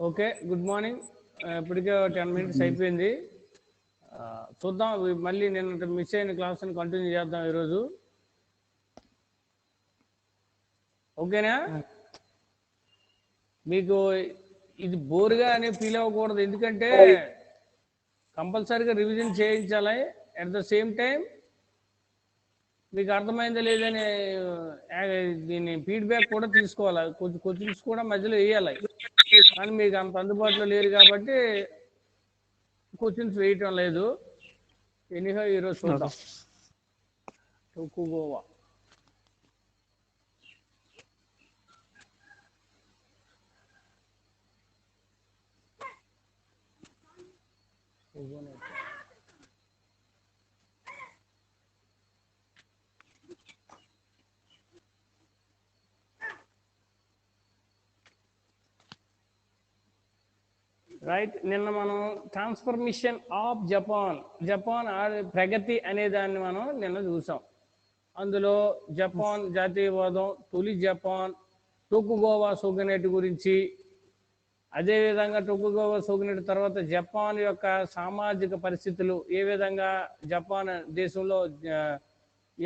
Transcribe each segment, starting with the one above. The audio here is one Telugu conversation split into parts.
Okay, good morning. ఇప్పటికే 10 మినిట్స్ అయిపోయింది. చూద్దాం, మళ్ళీ నిన్న మిస్ అయిన క్లాస్ని కంటిన్యూ చేద్దాం ఈరోజు. ఓకేనా? మీకు ఇది బోర్గా అని ఫీల్ అవ్వకూడదు, ఎందుకంటే కంపల్సరీగా రివిజన్ చేయించాలి. అట్ ద సేమ్ టైం మీకు అర్థమైందా లేదని దీన్ని ఫీడ్బ్యాక్ కూడా తీసుకోవాలి. కొంచెం క్వశ్చన్స్ కూడా మధ్యలో వేయాలి, కానీ మీకు అంత అందుబాటులో లేరు కాబట్టి క్వశ్చన్స్ వేయటం లేదు. ఎనీహో ఈరోజు చూద్దాం. టోకుగోవా రైట్. నిన్న మనం ట్రాన్స్ఫర్మేషన్ ఆఫ్ జపాన్ ప్రగతి అనే దాన్ని మనం నిన్న చూసాం. అందులో జపాన్ జాతీయవాదం, తొలి జపాన్, టోకుగోవా షోగునేట్ గురించి, అదేవిధంగా టోకుగోవా షోగునేట్ తర్వాత జపాన్ యొక్క సామాజిక పరిస్థితులు ఏ విధంగా, జపాన్ దేశంలో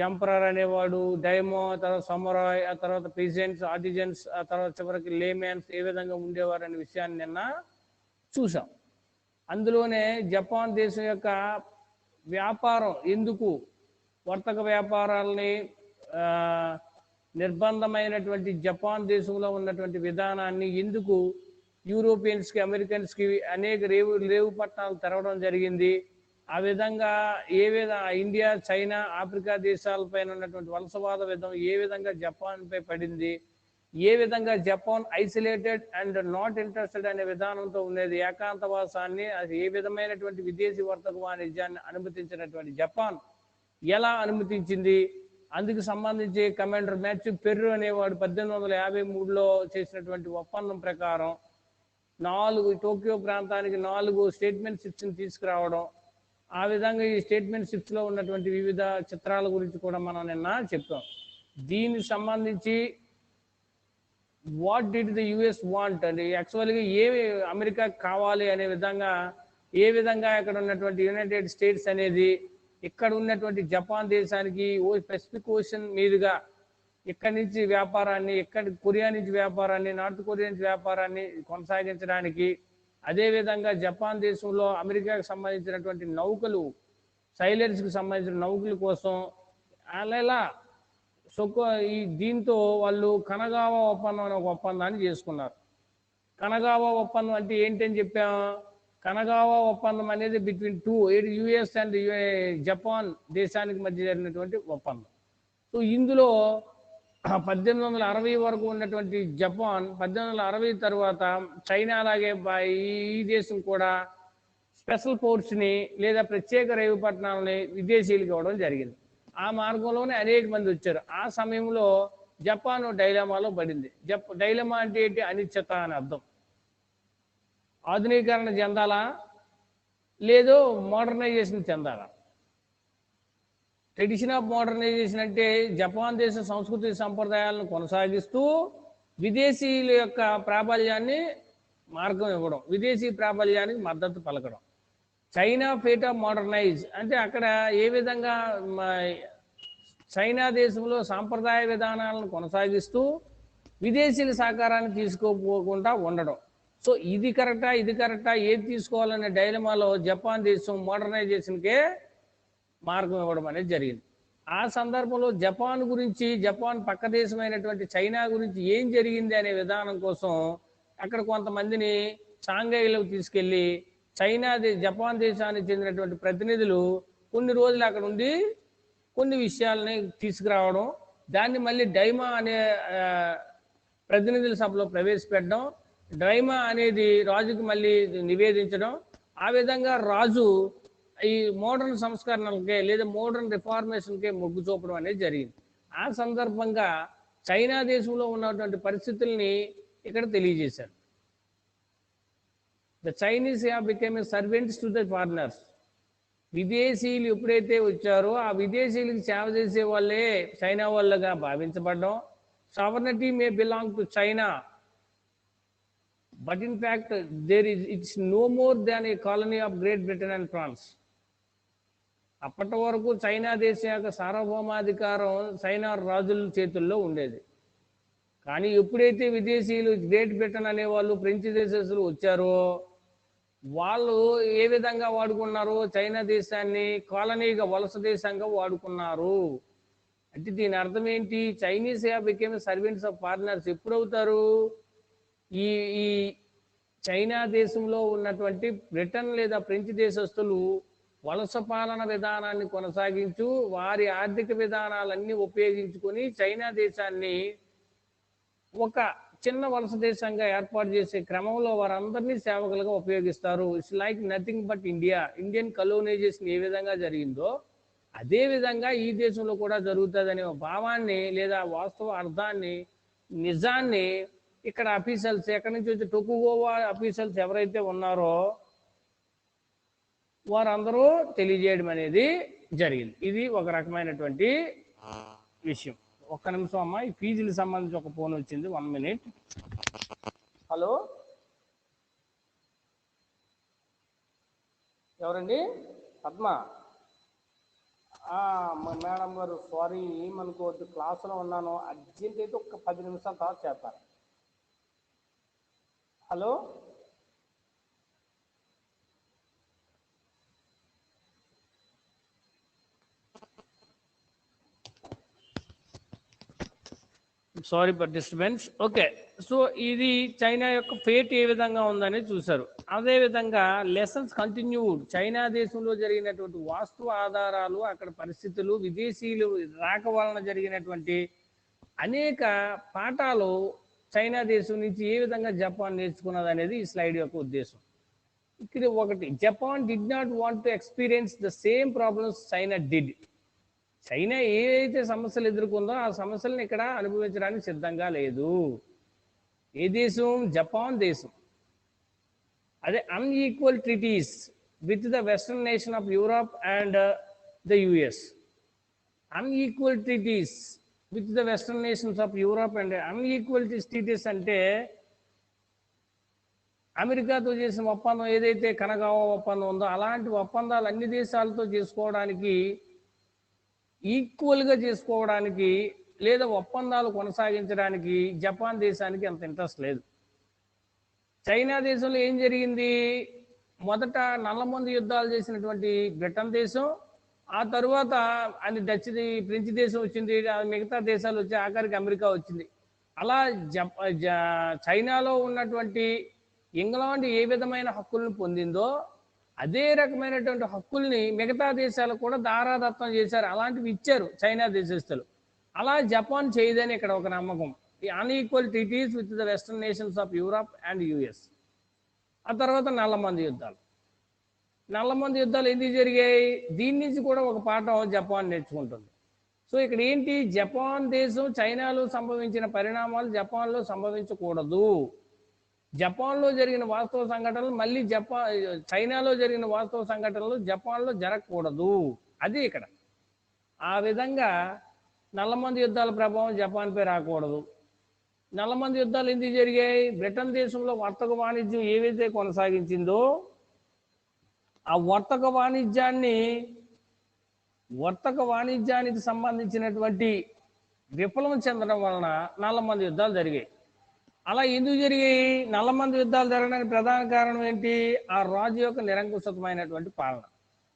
ఎంపరర్ అనేవాడు, డైమో, తర్వాత సమురాయ్, ఆ తర్వాత పీజెంట్స్, ఆర్టిజన్స్, ఆ తర్వాత చివరికి లేమెన్స్ ఏ విధంగా ఉండేవారు అనే విషయాన్ని నిన్న చూసాం. అందులోనే జపాన్ దేశం యొక్క వ్యాపారం ఎందుకు, వర్తక వ్యాపారాలని నిర్బంధమైనటువంటి జపాన్ దేశంలో ఉన్నటువంటి విధానాన్ని ఎందుకు యూరోపియన్స్కి, అమెరికన్స్కి అనేక రేవు పట్టణాలు తెరవడం జరిగింది. ఆ విధంగా ఇండియా, చైనా, ఆఫ్రికా దేశాలపైన ఉన్నటువంటి వలసవాద విధానం ఏ విధంగా జపాన్పై పడింది, ఏ విధంగా Japan isolated and not interested అనే విధానంతో ఉండేది, ఏకాంతవాసాన్ని, అది ఏ విధమైనటువంటి విదేశీ వర్తక వాణిజ్యాన్ని అనుమతించినటువంటి జపాన్ ఎలా అనుమతించింది, అందుకు సంబంధించి కమాండర్ మ్యాచ్ పెర్రు అనేవాడు 1853లో చేసినటువంటి ఒప్పందం ప్రకారం టోక్యో ప్రాంతానికి 4 స్టేట్మెంట్ షిప్స్ని తీసుకురావడం, ఆ విధంగా ఈ స్టేట్మెంట్ షిప్స్లో ఉన్నటువంటి వివిధ చిత్రాల గురించి కూడా మనం నిన్న చెప్పాం. దీనికి సంబంధించి what did the US want అంటే యాక్చువల్గా అమెరికా కావాలి అనే విధంగా, ఏ విధంగా ఇక్కడ ఉన్నటువంటి యునైటెడ్ స్టేట్స్ అనేది ఇక్కడ ఉన్నటువంటి జపాన్ దేశానికి పెసిఫిక్ ఓషన్ మీదుగా ఇక్కడి నుంచి వ్యాపారాన్ని, కొరియా నుంచి వ్యాపారాన్ని, నార్త్ కొరియా నుంచి వ్యాపారాన్ని కొనసాగించడానికి, అదేవిధంగా జపాన్ దేశంలో అమెరికాకు సంబంధించినటువంటి నౌకలు, సైలర్స్కి సంబంధించిన నౌకల కోసం అలా దీంతో వాళ్ళు కనగావా ఒప్పందం అనే ఒక ఒప్పందాన్ని చేసుకున్నారు. కనగావా ఒప్పందం అంటే ఏంటని చెప్పాము? కనగావా ఒప్పందం అనేది బిట్వీన్ యుఎస్ అండ్ జపాన్ దేశానికి మధ్య జరిగినటువంటి ఒప్పందం. సో ఇందులో 1860 వరకు ఉన్నటువంటి జపాన్, 1860 తర్వాత చైనా అలాగే ఈ దేశం కూడా స్పెషల్ పోర్ట్స్ని లేదా ప్రత్యేక రైలు పట్టణాలని విదేశీయులకు ఇవ్వడం జరిగింది. ఆ మార్గంలోనే అనేక మంది వచ్చారు. ఆ సమయంలో జపాన్ డైలమాలో పడింది. డైలమా అంటే ఏంటి? అనిశ్చిత అని అర్థం. ఆధునీకరణ చెందాలా లేదో మోడర్నైజేషన్ చెందాలా? ట్రెడిషన్ ఆఫ్ మోడర్నైజేషన్ అంటే జపాన్ దేశ సంస్కృతి సంప్రదాయాలను కొనసాగిస్తూ విదేశీయుల యొక్క ప్రాబల్యాన్ని మార్గం ఇవ్వడం, విదేశీ ప్రాబల్యానికి మద్దతు పలకడం. చైనా ఫేట్ ఆఫ్ మోడర్నైజ్ అంటే అక్కడ ఏ విధంగా చైనా దేశంలో సాంప్రదాయ విధానాలను కొనసాగిస్తూ విదేశీయుల సహకారాన్ని తీసుకోపోకుండా ఉండడం. సో ఇది కరెక్టా, ఏది తీసుకోవాలనే డైలమాలో జపాన్ దేశం మోడర్నైజేషన్కే మార్గం ఇవ్వడం అనేది జరిగింది. ఆ సందర్భంలో జపాన్ గురించి, జపాన్ పక్క దేశమైనటువంటి చైనా గురించి ఏం జరిగింది అనే విధానం కోసం అక్కడ కొంతమందిని షాంఘైలోకి తీసుకెళ్ళి జపాన్ దేశానికి చెందినటువంటి ప్రతినిధులు కొన్ని రోజులు అక్కడ ఉండి కొన్ని విషయాలని తీసుకురావడం, దాన్ని మళ్ళీ డైమా అనే ప్రతినిధుల సభలో ప్రవేశపెట్టడం, డైమా అనేది రాజుకి మళ్ళీ నివేదించడం, ఆ విధంగా రాజు ఈ మోడర్న్ సంస్కరణలకే లేదా మోడర్న్ రిఫార్మేషన్కే మొగ్గు చూపడం అనేది జరిగింది. ఆ సందర్భంగా చైనా దేశంలో ఉన్నటువంటి పరిస్థితుల్ని ఇక్కడ తెలియజేశారు. The Chinese have become a servants to the foreigners. విదేశీయులు ఎప్పుడైతే వచ్చారో ఆ విదేశీయులకు సేవ చేసే వాళ్ళే చైనా వాళ్ళగా భావించబడడం. Sovereignty may belong to China but in fact it's no more than a colony of Great Britain and France. అప్పటి వరకు చైనా దేశం యొక్క సార్వభౌమాధికారం చైనా రాజుల చేతుల్లో ఉండేది. కానీ ఎప్పుడైతే విదేశీయులు గ్రేట్ బ్రిటన్ అనేవాళ్ళు ఫ్రెంచ్ దేశస్తులు వచ్చారో వాళ్ళు ఏ విధంగా వాడుకున్నారు, చైనా దేశాన్ని కాలనీగా వలస దేశంగా వాడుకున్నారు. అంటే దీని అర్థం ఏంటి, Chinese became servants of foreigners. ఎప్పుడు అవుతారు, ఈ ఈ చైనా దేశంలో ఉన్నటువంటి బ్రిటన్ లేదా ఫ్రెంచ్ దేశస్తులు వలస పాలన విధానాన్ని కొనసాగించు వారి ఆర్థిక విధానాలన్నీ ఉపయోగించుకొని చైనా దేశాన్ని ఒక చిన్న వలస దేశంగా ఏర్పాటు చేసే క్రమంలో వారందరినీ సేవకులుగా ఉపయోగిస్తారు. It's like nothing but India. Indian colonization ఏ విధంగా జరిగిందో అదే విధంగా ఈ దేశంలో కూడా జరుగుతుందనే భావాన్ని లేదా వాస్తవ అర్థాన్ని, నిజాన్ని ఇక్కడ అఫీషియల్స్ ఎక్కడి నుంచి వచ్చి టొకుగోవా అఫీషియల్స్ ఎవరైతే ఉన్నారో వారందరూ తెలియజేయడం అనేది జరిగింది. ఇది ఒక రకమైనటువంటి విషయం. ఒక్క నిమిషం అమ్మా, ఈ ఫీజులకు సంబంధించి ఒక ఫోన్ వచ్చింది. 1 minute. హలో, ఎవరండి? పద్మ మేడం గారు, సారీ ఏమనుకోవద్దు, క్లాసులో ఉన్నాను, అర్జెంట్ అయితే ఒక 10 నిమిషాల తర్వాత చేస్తాను. Hello, sorry for disturbance. Okay, so ఇది చైనా యొక్క ఫేట్ ఏ విధంగా ఉందని చూశారు. అదేవిధంగా లెసన్స్ కంటిన్యూడ్. చైనా దేశంలో జరిగినటువంటి వాస్తవ ఆధారాలు, అక్కడ పరిస్థితులు, విదేశీయులు రాక వలన జరిగినటువంటి అనేక పాఠాలు చైనా దేశం నుంచి ఏ విధంగా జపాన్ నేర్చుకున్నది అనేది ఈ స్లైడ్ యొక్క ఉద్దేశం. ఇక్కడ ఒకటి, Japan did not want to experience the same problems China did. China ఏదైతే సమస్యలు ఎదుర్కొందో ఆ సమస్యలను ఇక్కడ అనుభవించడానికి సిద్ధంగా లేదు. ఏ దేశం? జపాన్ దేశం. అదే unequal treaties with the western nation of Europe and the US. Unequal treaties with the western nations of Europe and unequal treaties అంటే అమెరికాతో చేసిన ఒప్పందం ఏదైతే కనగావ ఒప్పందం ఉందో అలాంటి ఒప్పందాలు అన్ని దేశాలతో చేసుకోవడానికి, ఈక్వల్గా చేసుకోవడానికి లేదా ఒప్పందాలు కొనసాగించడానికి జపాన్ దేశానికి అంత ఇంట్రెస్ట్ లేదు. చైనా దేశంలో ఏం జరిగింది, మొదట నల్లమందు యుద్ధాలు చేసినటువంటి బ్రిటన్ దేశం, ఆ తరువాత అది ఫ్రెంచ్ దేశం వచ్చింది, మిగతా దేశాలు వచ్చి ఆఖరికి అమెరికా వచ్చింది. అలా చైనాలో ఉన్నటువంటి ఇంగ్లాండ్ ఏ విధమైన హక్కులను పొందిందో అదే రకమైనటువంటి హక్కుల్ని మిగతా దేశాలకు కూడా దారాదత్తం చేశారు, అలాంటివి ఇచ్చారు చైనా దేశస్తులు. అలా జపాన్ చేయదని ఇక్కడ ఒక నమ్మకం. ఈ unequal treaties with the western nations of Europe and US. ఆ తర్వాత నల్లమందు యుద్ధాలు. నల్లమందు యుద్ధాలు ఎందుకు జరిగాయి, దీని నుంచి కూడా ఒక పాఠం జపాన్ నేర్చుకుంటుంది. సో ఇక్కడ ఏంటి, జపాన్ దేశం చైనాలో సంభవించిన పరిణామాలు జపాన్లో సంభవించకూడదు. జపాన్లో జరిగిన వాస్తవ సంఘటనలు మళ్ళీ చైనాలో జరిగిన వాస్తవ సంఘటనలు జపాన్లో జరగకూడదు. అది ఇక్కడ. ఆ విధంగా నల్లమందు యుద్ధాల ప్రభావం జపాన్పై రాకూడదు. నల్లమందు యుద్ధాలు ఎందుకు జరిగాయి, బ్రిటన్ దేశంలో వర్తక వాణిజ్యం ఏవైతే కొనసాగించిందో ఆ వర్తక వాణిజ్యానికి సంబంధించినటువంటి విఫలం చెందడం వలన నల్లమందు యుద్ధాలు జరిగాయి. అలా ఎందుకు జరిగాయి, నల్లమందు యుద్ధాలు జరగడానికి ప్రధాన కారణం ఏంటి, ఆ రాజు యొక్క నిరంకుశమైనటువంటి పాలన.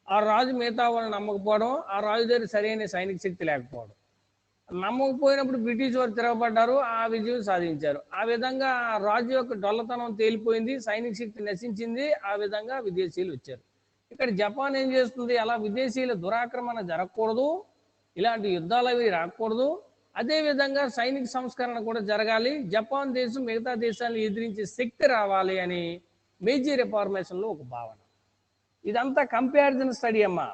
ఆ రాజు మిగతా వాళ్ళని నమ్మకపోవడం, ఆ రాజు దగ్గర సరైన సైనిక శక్తి లేకపోవడం. నమ్మకపోయినప్పుడు బ్రిటిష్ వారు తిరగబడ్డారు, ఆ విజయం సాధించారు. ఆ విధంగా ఆ రాజు యొక్క డొల్లతనం తేలిపోయింది, సైనిక శక్తి నశించింది. ఆ విధంగా విదేశీయులు వచ్చారు. ఇక్కడ జపాన్ ఏం చేస్తుంది, అలా విదేశీయుల దురాక్రమణ జరగకూడదు, ఇలాంటి యుద్ధాలు అవి రాకూడదు, అదేవిధంగా సైనిక సంస్కరణ కూడా జరగాలి, జపాన్ దేశం మిగతా దేశాలను ఎదిరించే శక్తి రావాలి అని మేజీ రిఫార్మేషన్లో ఒక భావన. ఇదంతా కంపారిజన్ స్టడీ అమ్మా,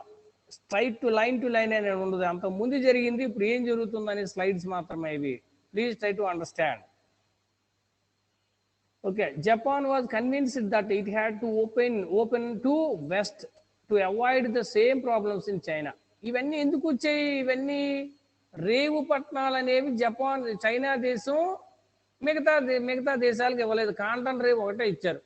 స్ట్రైట్ టు లైన్ అనేది ఉండదు. అంత ముందు జరిగింది, ఇప్పుడు ఏం జరుగుతుందనే స్లైడ్స్ మాత్రమే ఇవి. Please try to understand. Okay, Japan was convinced that it had to open to west to avoid the same problems in China. ఇవన్నీ ఎందుకు వచ్చాయి, ఇవన్నీ రేవు పట్టణాలు అనేవి చైనా దేశం మిగతా దేశాలకు ఇవ్వలేదు, కాంటన్ రేవ్ ఒకటే ఇచ్చారు.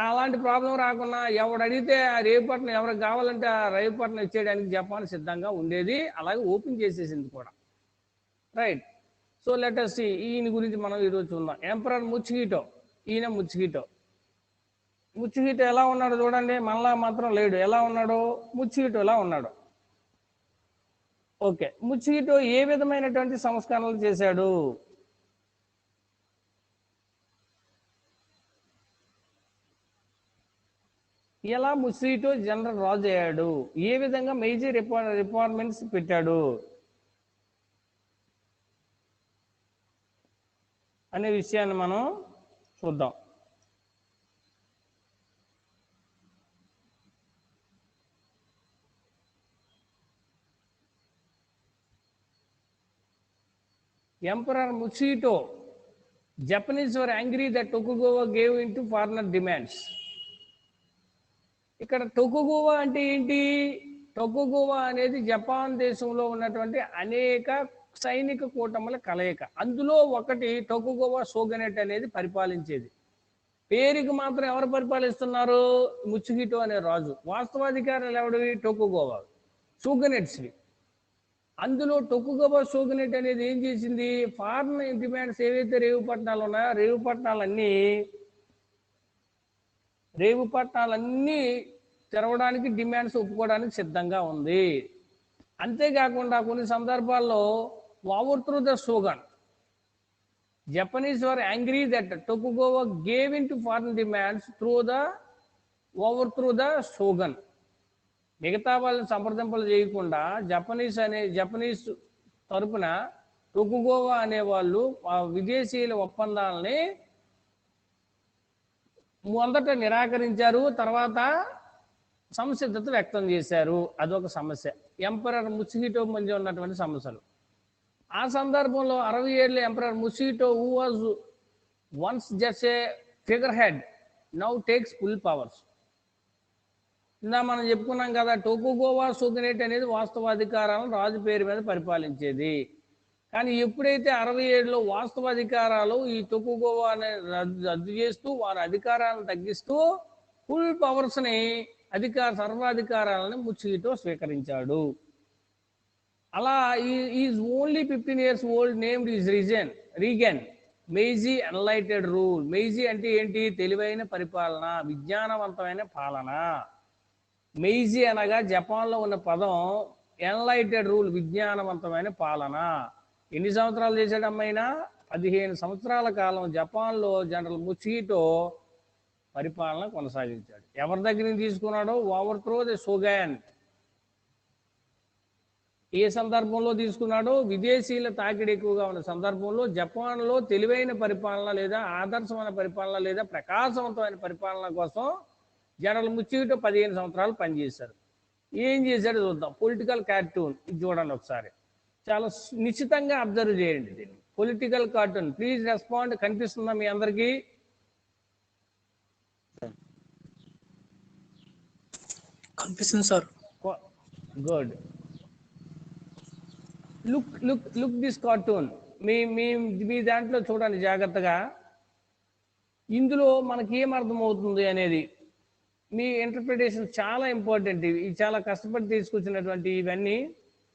అలాంటి ప్రాబ్లం రాకుండా ఎవడు అడిగితే ఆ రేవుపట్నం ఎవరికి కావాలంటే ఆ రేవుపట్నం ఇచ్చేయడానికి జపాన్ సిద్ధంగా ఉండేది, అలాగే ఓపెన్ చేసేసింది కూడా. Right. So let us see ఈయన గురించి మనం ఈరోజు చూద్దాం. ఎంపరర్ ముచ్చుహిటో. ఈయన ముచ్చుహిటో ఎలా ఉన్నాడు చూడండి, మనలా మాత్రం లేడు. ఎలా ఉన్నాడు? ముచ్చుహిటోలా ఉన్నాడు. ఓకే, ముచ్చుహిటో ఏ విధమైనటువంటి సంస్కరణలు చేశాడు? ఎలా ముచ్చుహిటో జనరల్ రాజు అయ్యాడు? ఏ విధంగా మేజర్ రిఫార్మెంట్స్ పెట్టాడు అనే విషయాన్ని మనం చూద్దాం. Emperor Mutsuhito, Japanese were angry that Tokugawa gave in to foreigner demands. ఇక్కడ టొకుగోవా అంటే ఏంటి? టొకుగోవా అనేది జపాన్ దేశంలో ఉన్నటువంటి అనేక సైనిక కూటముల కలయిక. అందులో ఒకటి టొకుగోవా షోగనెట్ అనేది పరిపాలించేది. పేరుకి మాత్రం ఎవరు పరిపాలిస్తున్నారు? ముచ్చుహిటో అనే రాజు. వాస్తవాధికారులు ఎవడివి? టొకుగోవా షోగనెట్స్వి. అందులో టొకుగోవా షోగనెట్ అనేది ఏం చేసింది? ఫారిన్ డిమాండ్స్ ఏవైతే రేవు పట్టణాలు ఉన్నాయో రేవు పట్టణాలన్నీ తెరవడానికి, డిమాండ్స్ ఒప్పుకోవడానికి సిద్ధంగా ఉంది. అంతేకాకుండా కొన్ని సందర్భాల్లో overthrew the shogun, Japanese were angry that Tokugawa gave in to foreign demands overthrew the shogun. మిగతా వాళ్ళని సంప్రదింపులు చేయకుండా జపనీస్ తరపున టొకుగోవా అనేవాళ్ళు ఆ విదేశీయుల ఒప్పందాలని మొదట నిరాకరించారు, తర్వాత సంసిద్ధత వ్యక్తం చేశారు. అదొక సమస్య. ఎంపరర్ ముచ్చుహిటో మధ్య ఉన్నటువంటి సమస్యలు. ఆ సందర్భంలో 67 emperor Mutsuhito, who was once just a figurehead, now takes full powers. ఇందా మనం చెప్పుకున్నాం కదా, టొకుగోవా షోగనెట్ అనేది వాస్తవాధికారాలను రాజు పేరు మీద పరిపాలించేది. కానీ ఎప్పుడైతే 67లో వాస్తవాధికారాలు ఈ టొకుగోవా అనే రద్దు చేస్తూ వారి అధికారాలను తగ్గిస్తూ ఫుల్ పవర్స్ని సర్వాధికారాలను ముచ్చుహిటో స్వీకరించాడు. అలా is only 15 years old, named his reign Meiji enlightened rule. Meiji అంటే ఏంటి? తెలివైన పరిపాలన, విజ్ఞానవంతమైన పాలన. మెయిజీ అనగా జపాన్లో ఉన్న పదం ఎన్లైటెడ్ రూల్, విజ్ఞానవంతమైన పాలన. ఎన్ని సంవత్సరాలు చేశాడు అమ్మాయినా? 15 సంవత్సరాల కాలం జపాన్లో జనరల్ ముచ్చుహిటో పరిపాలన కొనసాగించాడు. ఎవరి దగ్గర నుంచి తీసుకున్నాడో? ఓవర్త్రో ద షోగన్. ఏ సందర్భంలో తీసుకున్నాడో? విదేశీయుల తాకిడి ఎక్కువగా ఉన్న సందర్భంలో జపాన్లో తెలివైన పరిపాలన లేదా ఆదర్శమైన పరిపాలన లేదా ప్రకాశవంతమైన పరిపాలన కోసం జనరల్ ముచ్చుహిటో 15 సంవత్సరాలు పనిచేశారు. ఏం చేశాడో చూద్దాం. పొలిటికల్ కార్టూన్ ఇది చూడండి ఒకసారి, చాలా నిశ్చితంగా అబ్జర్వ్ చేయండి దీన్ని. Political cartoon, please respond. కనిపిస్తుందా మీ అందరికీ? కనిపిస్తుంది sir. Good. Look this cartoon. మీ దాంట్లో చూడండి జాగ్రత్తగా. ఇందులో మనకి ఏం అర్థమవుతుంది అనేది మీ ఇంటర్ప్రిటేషన్ చాలా ఇంపార్టెంట్. ఇవి చాలా కష్టపడి తీసుకొచ్చినటువంటి ఇవన్నీ.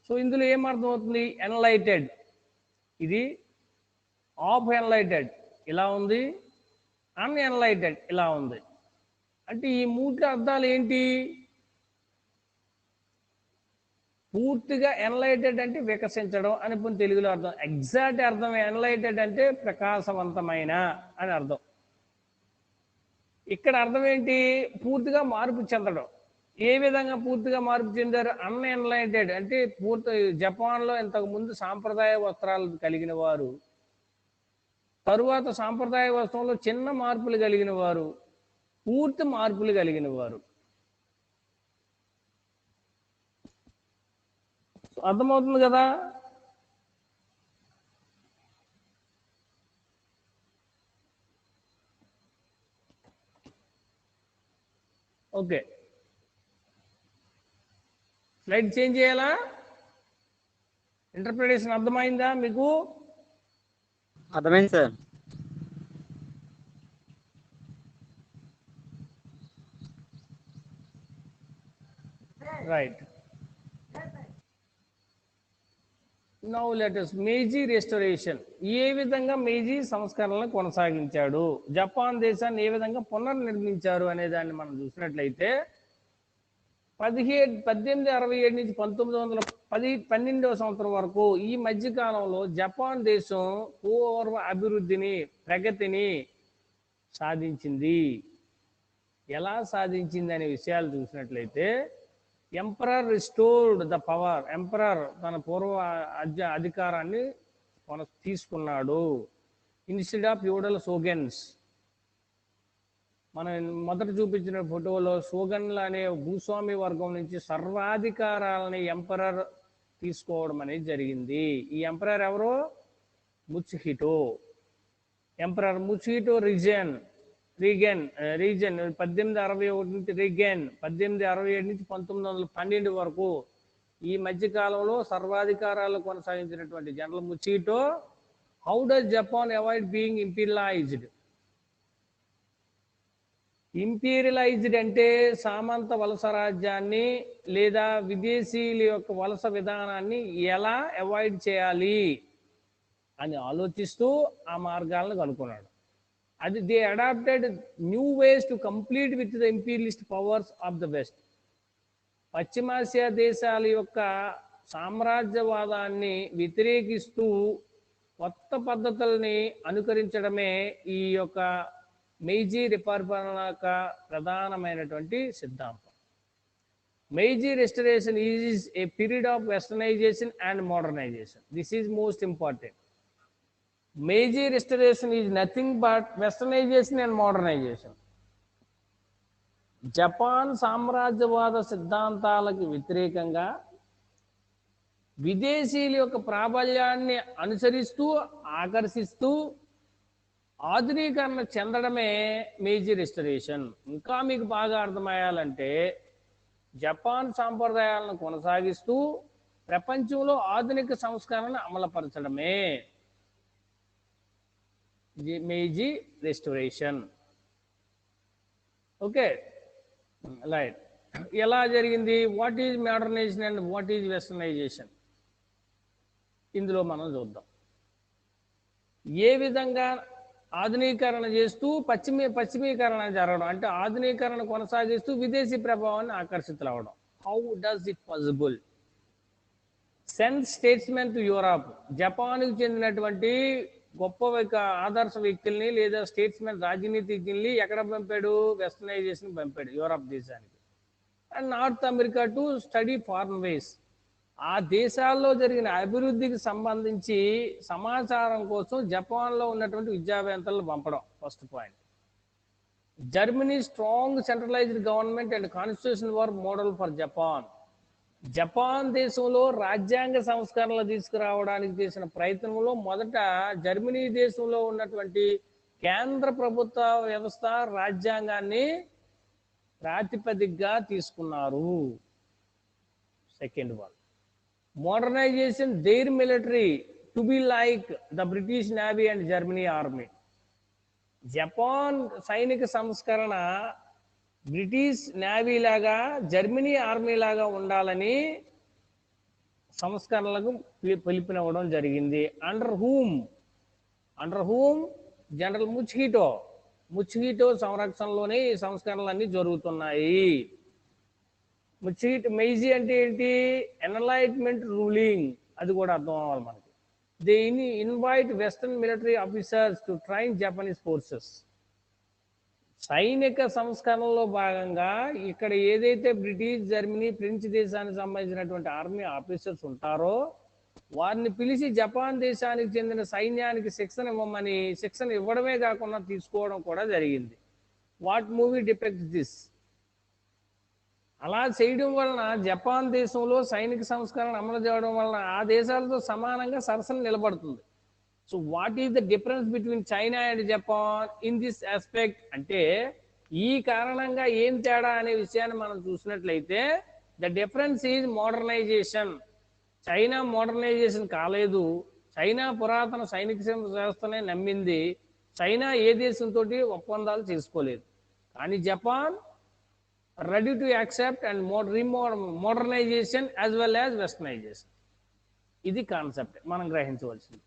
సో ఇందులో ఏం అర్థమవుతుంది? ఎన్లైటెడ్, ఇది ఆఫ్ ఎన్లైటెడ్ ఇలా ఉంది, అన్ఎన్లైటెడ్ ఇలా ఉంది. అంటే ఈ మూడు అర్థాలు ఏంటి? పూర్తిగా ఎన్లైటెడ్ అంటే వికసించడం అని తెలుగులో అర్థం. ఎగ్జాక్ట్ అర్థం ఎన్లైటెడ్ అంటే ప్రకాశవంతమైన అని అర్థం. ఇక్కడ అర్థం ఏంటి? పూర్తిగా మార్పు చెందడం. ఏ విధంగా పూర్తిగా మార్పు చెందారు? అన్ఎన్లైటెడ్ అంటే జపాన్లో ఇంతకు ముందు సాంప్రదాయ వస్త్రాలు కలిగిన వారు, తరువాత సాంప్రదాయ వస్త్రంలో చిన్న మార్పులు కలిగిన వారు, పూర్తి మార్పులు కలిగిన వారు. అర్థమవుతుంది కదా? ఓకే, స్లైడ్ చేంజ్ చేయాలా? ఇంటర్ప్రిటేషన్ అర్థమైందా మీకు? అర్థమైంది sir. Right. Now let us Meiji restoration. ఏ విధంగా మేజీ సంస్కరణలను కొనసాగించాడు, జపాన్ దేశాన్ని ఏ విధంగా పునర్నిర్మించారు అనే దాన్ని మనం చూసినట్లయితే 1867 నుంచి 1912వ సంవత్సరం వరకు ఈ మధ్య కాలంలో జపాన్ దేశం పూర్వ అభివృద్ధిని, ప్రగతిని సాధించింది. ఎలా సాధించింది అనే విషయాలు చూసినట్లయితే emperor restored the power. Emperor తన పూర్వ అధికారాన్ని తీసుకున్నాడు. ఇన్స్టెడ్ ఆఫ్ ఫ్యూడల్ షోగన్స్, మనం మొదట చూపించిన ఫోటోలో షోగన్లు అనే భూస్వామి వర్గం నుంచి సర్వాధికారాలని ఎంపరర్ తీసుకోవడం అనేది జరిగింది. ఈ ఎంపరర్ ఎవరు? ముచ్హిటో. ఎంపరర్ ముచ్హిటో రీగన్ 1861 నుంచి రీగన్ 1867 నుంచి 1912 వరకు ఈ మధ్య కాలంలో సర్వాధికారాలు కొనసాగించినటువంటి general Mutsuhito. How does Japan avoid being imperialized? Imperialized అంటే సామంత వలస రాజ్యాన్ని లేదా విదేశీయుల యొక్క వలస విధానాన్ని ఎలా అవాయిడ్ చేయాలి అని ఆలోచిస్తూ ఆ మార్గాలను కనుక్కున్నాడు. అది they adapted new ways to complete with the imperialist powers of the west. పశ్చిమాసియా దేశాల యొక్క సామ్రాజ్యవాదాన్ని వ్యతిరేకిస్తూ కొత్త పద్ధతుల్ని అనుకరించడమే ఈ యొక్క మెయిజీ రిపర్పణ యొక్క ప్రధానమైనటువంటి సిద్ధాంతం. Meiji restoration is a period of westernization and modernization. This is most important. Meiji restoration is nothing but westernization and modernization. Japan సామ్రాజ్యవాద సిద్ధాంతాలకు వ్యతిరేకంగా విదేశీయుల యొక్క ప్రాబల్యాన్ని అనుసరిస్తూ ఆకర్షిస్తూ ఆధునీకరణ చెందడమే మేజీ రెస్టరేషన్. ఇంకా మీకు బాగా అర్థమయ్యాలంటే జపాన్ సాంప్రదాయాలను కొనసాగిస్తూ ప్రపంచంలో ఆధునిక సంస్కరణను అమలుపరచడమే మేజీ రెస్టోరేషన్. Okay, right. ఎలా జరిగింది? What is modernization and what is westernization? ఇందులో మనం చూద్దాం. ఏ విధంగా ఆధునీకరణ చేస్తూ పశ్చిమీకరణ జరగడం, అంటే ఆధునీకరణ కొనసాగిస్తూ విదేశీ ప్రభావాన్ని ఆకర్షితులు అవడం. How does it possible? Sends statesmen to Europe. జపాన్కు చెందినటువంటి గొప్ప ఆదర్శ వ్యక్తుల్ని లేదా స్టేట్స్మెన్ రాజనీతిజ్ఞుల్ని ఎక్కడ పంపాడు? వెస్టర్నైజేషన్ పంపాడు, యూరప్ దేశానికి. And North America to study foreign ways. ఆ దేశాల్లో జరిగిన అభివృద్ధికి సంబంధించి సమాచారం కోసం జపాన్లో ఉన్నటువంటి విద్యావేత్తలను పంపడం first point. Germany strong centralized government and constitution were model for Japan. Japan దేశంలో రాజ్యాంగ సంస్కరణలు తీసుకురావడానికి చేసిన ప్రయత్నంలో మొదట జర్మనీ దేశంలో ఉన్నటువంటి కేంద్ర ప్రభుత్వ వ్యవస్థ రాజ్యాంగాన్ని ప్రాతిపదికగా తీసుకున్నారు. Second one, modernization their military to be like the British navy and Germany army. Japan సైనిక సంస్కరణ బ్రిటిష్ నేవీ లాగా జర్మనీ ఆర్మీ లాగా ఉండాలని సంస్కరణలకు పిలుపునివ్వడం జరిగింది. అండర్ హూమ్ జనరల్ ముచ్హిటో సంరక్షణలోనే ఈ సంస్కరణలన్నీ జరుగుతున్నాయి. మెయిజీ అంటే ఏంటి? ఎన్లైట్మెంట్ రూలింగ్, అది కూడా అర్థం అవ్వాలి మనకి. They invite western military officers to train Japanese forces. సైనిక సంస్కరణలో భాగంగా ఇక్కడ ఏదైతే బ్రిటిష్, జర్మనీ, ఫ్రెంచ్ దేశానికి సంబంధించినటువంటి ఆర్మీ ఆఫీసర్స్ ఉంటారో వారిని పిలిచి జపాన్ దేశానికి చెందిన సైన్యానికి శిక్షణ ఇవ్వడమే కాకుండా తీసుకోవడం కూడా జరిగింది. What movie depicts this? అలా చేయడం వలన జపాన్ దేశంలో సైనిక సంస్కరణ అమలు చేయడం వలన ఆ దేశాలతో సమానంగా సరసన నిలబడుతుంది. So what is the difference between China and Japan in this aspect అంటే ఈ కారణంగా ఏం తేడా అనే విషయాన్ని మనం చూసినట్లయితే the difference is modernization. China modernization కాలేదు, చైనా పురాతన సైనిక వ్యవస్థనే నమ్మింది. చైనా ఏ దేశంతో ఒప్పందాలు చేసుకోలేదు. కానీ Japan ready to accept and modernization as well as westernization. ఇది కాన్సెప్ట్ మనం గ్రహించవలసింది.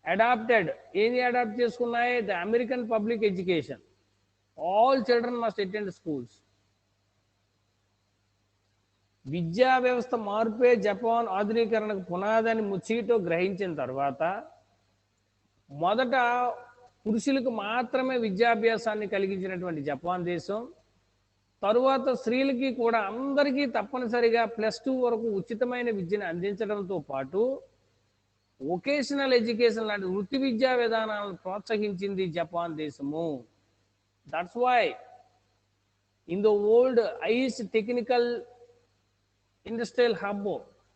అడాప్టెడ్ ఏది అడాప్ట్ చేసుకున్నాయి? The American public education. All children must attend schools. విద్యా వ్యవస్థ మార్పే జపాన్ ఆధునీకరణకు పునాదని ముచ్చితో గ్రహించిన తర్వాత మొదట పురుషులకు మాత్రమే విద్యాభ్యాసాన్ని కలిగించినటువంటి జపాన్ దేశం తరువాత స్త్రీలకి కూడా అందరికీ తప్పనిసరిగా +2 వరకు ఉచితమైన విద్యను అందించడంతో పాటు వొకేషనల్ ఎడ్యుకేషన్ లాంటి వృత్తి విద్యా విధానాలను ప్రోత్సహించింది జపాన్ దేశము. That's why in the world highest technical industrial hub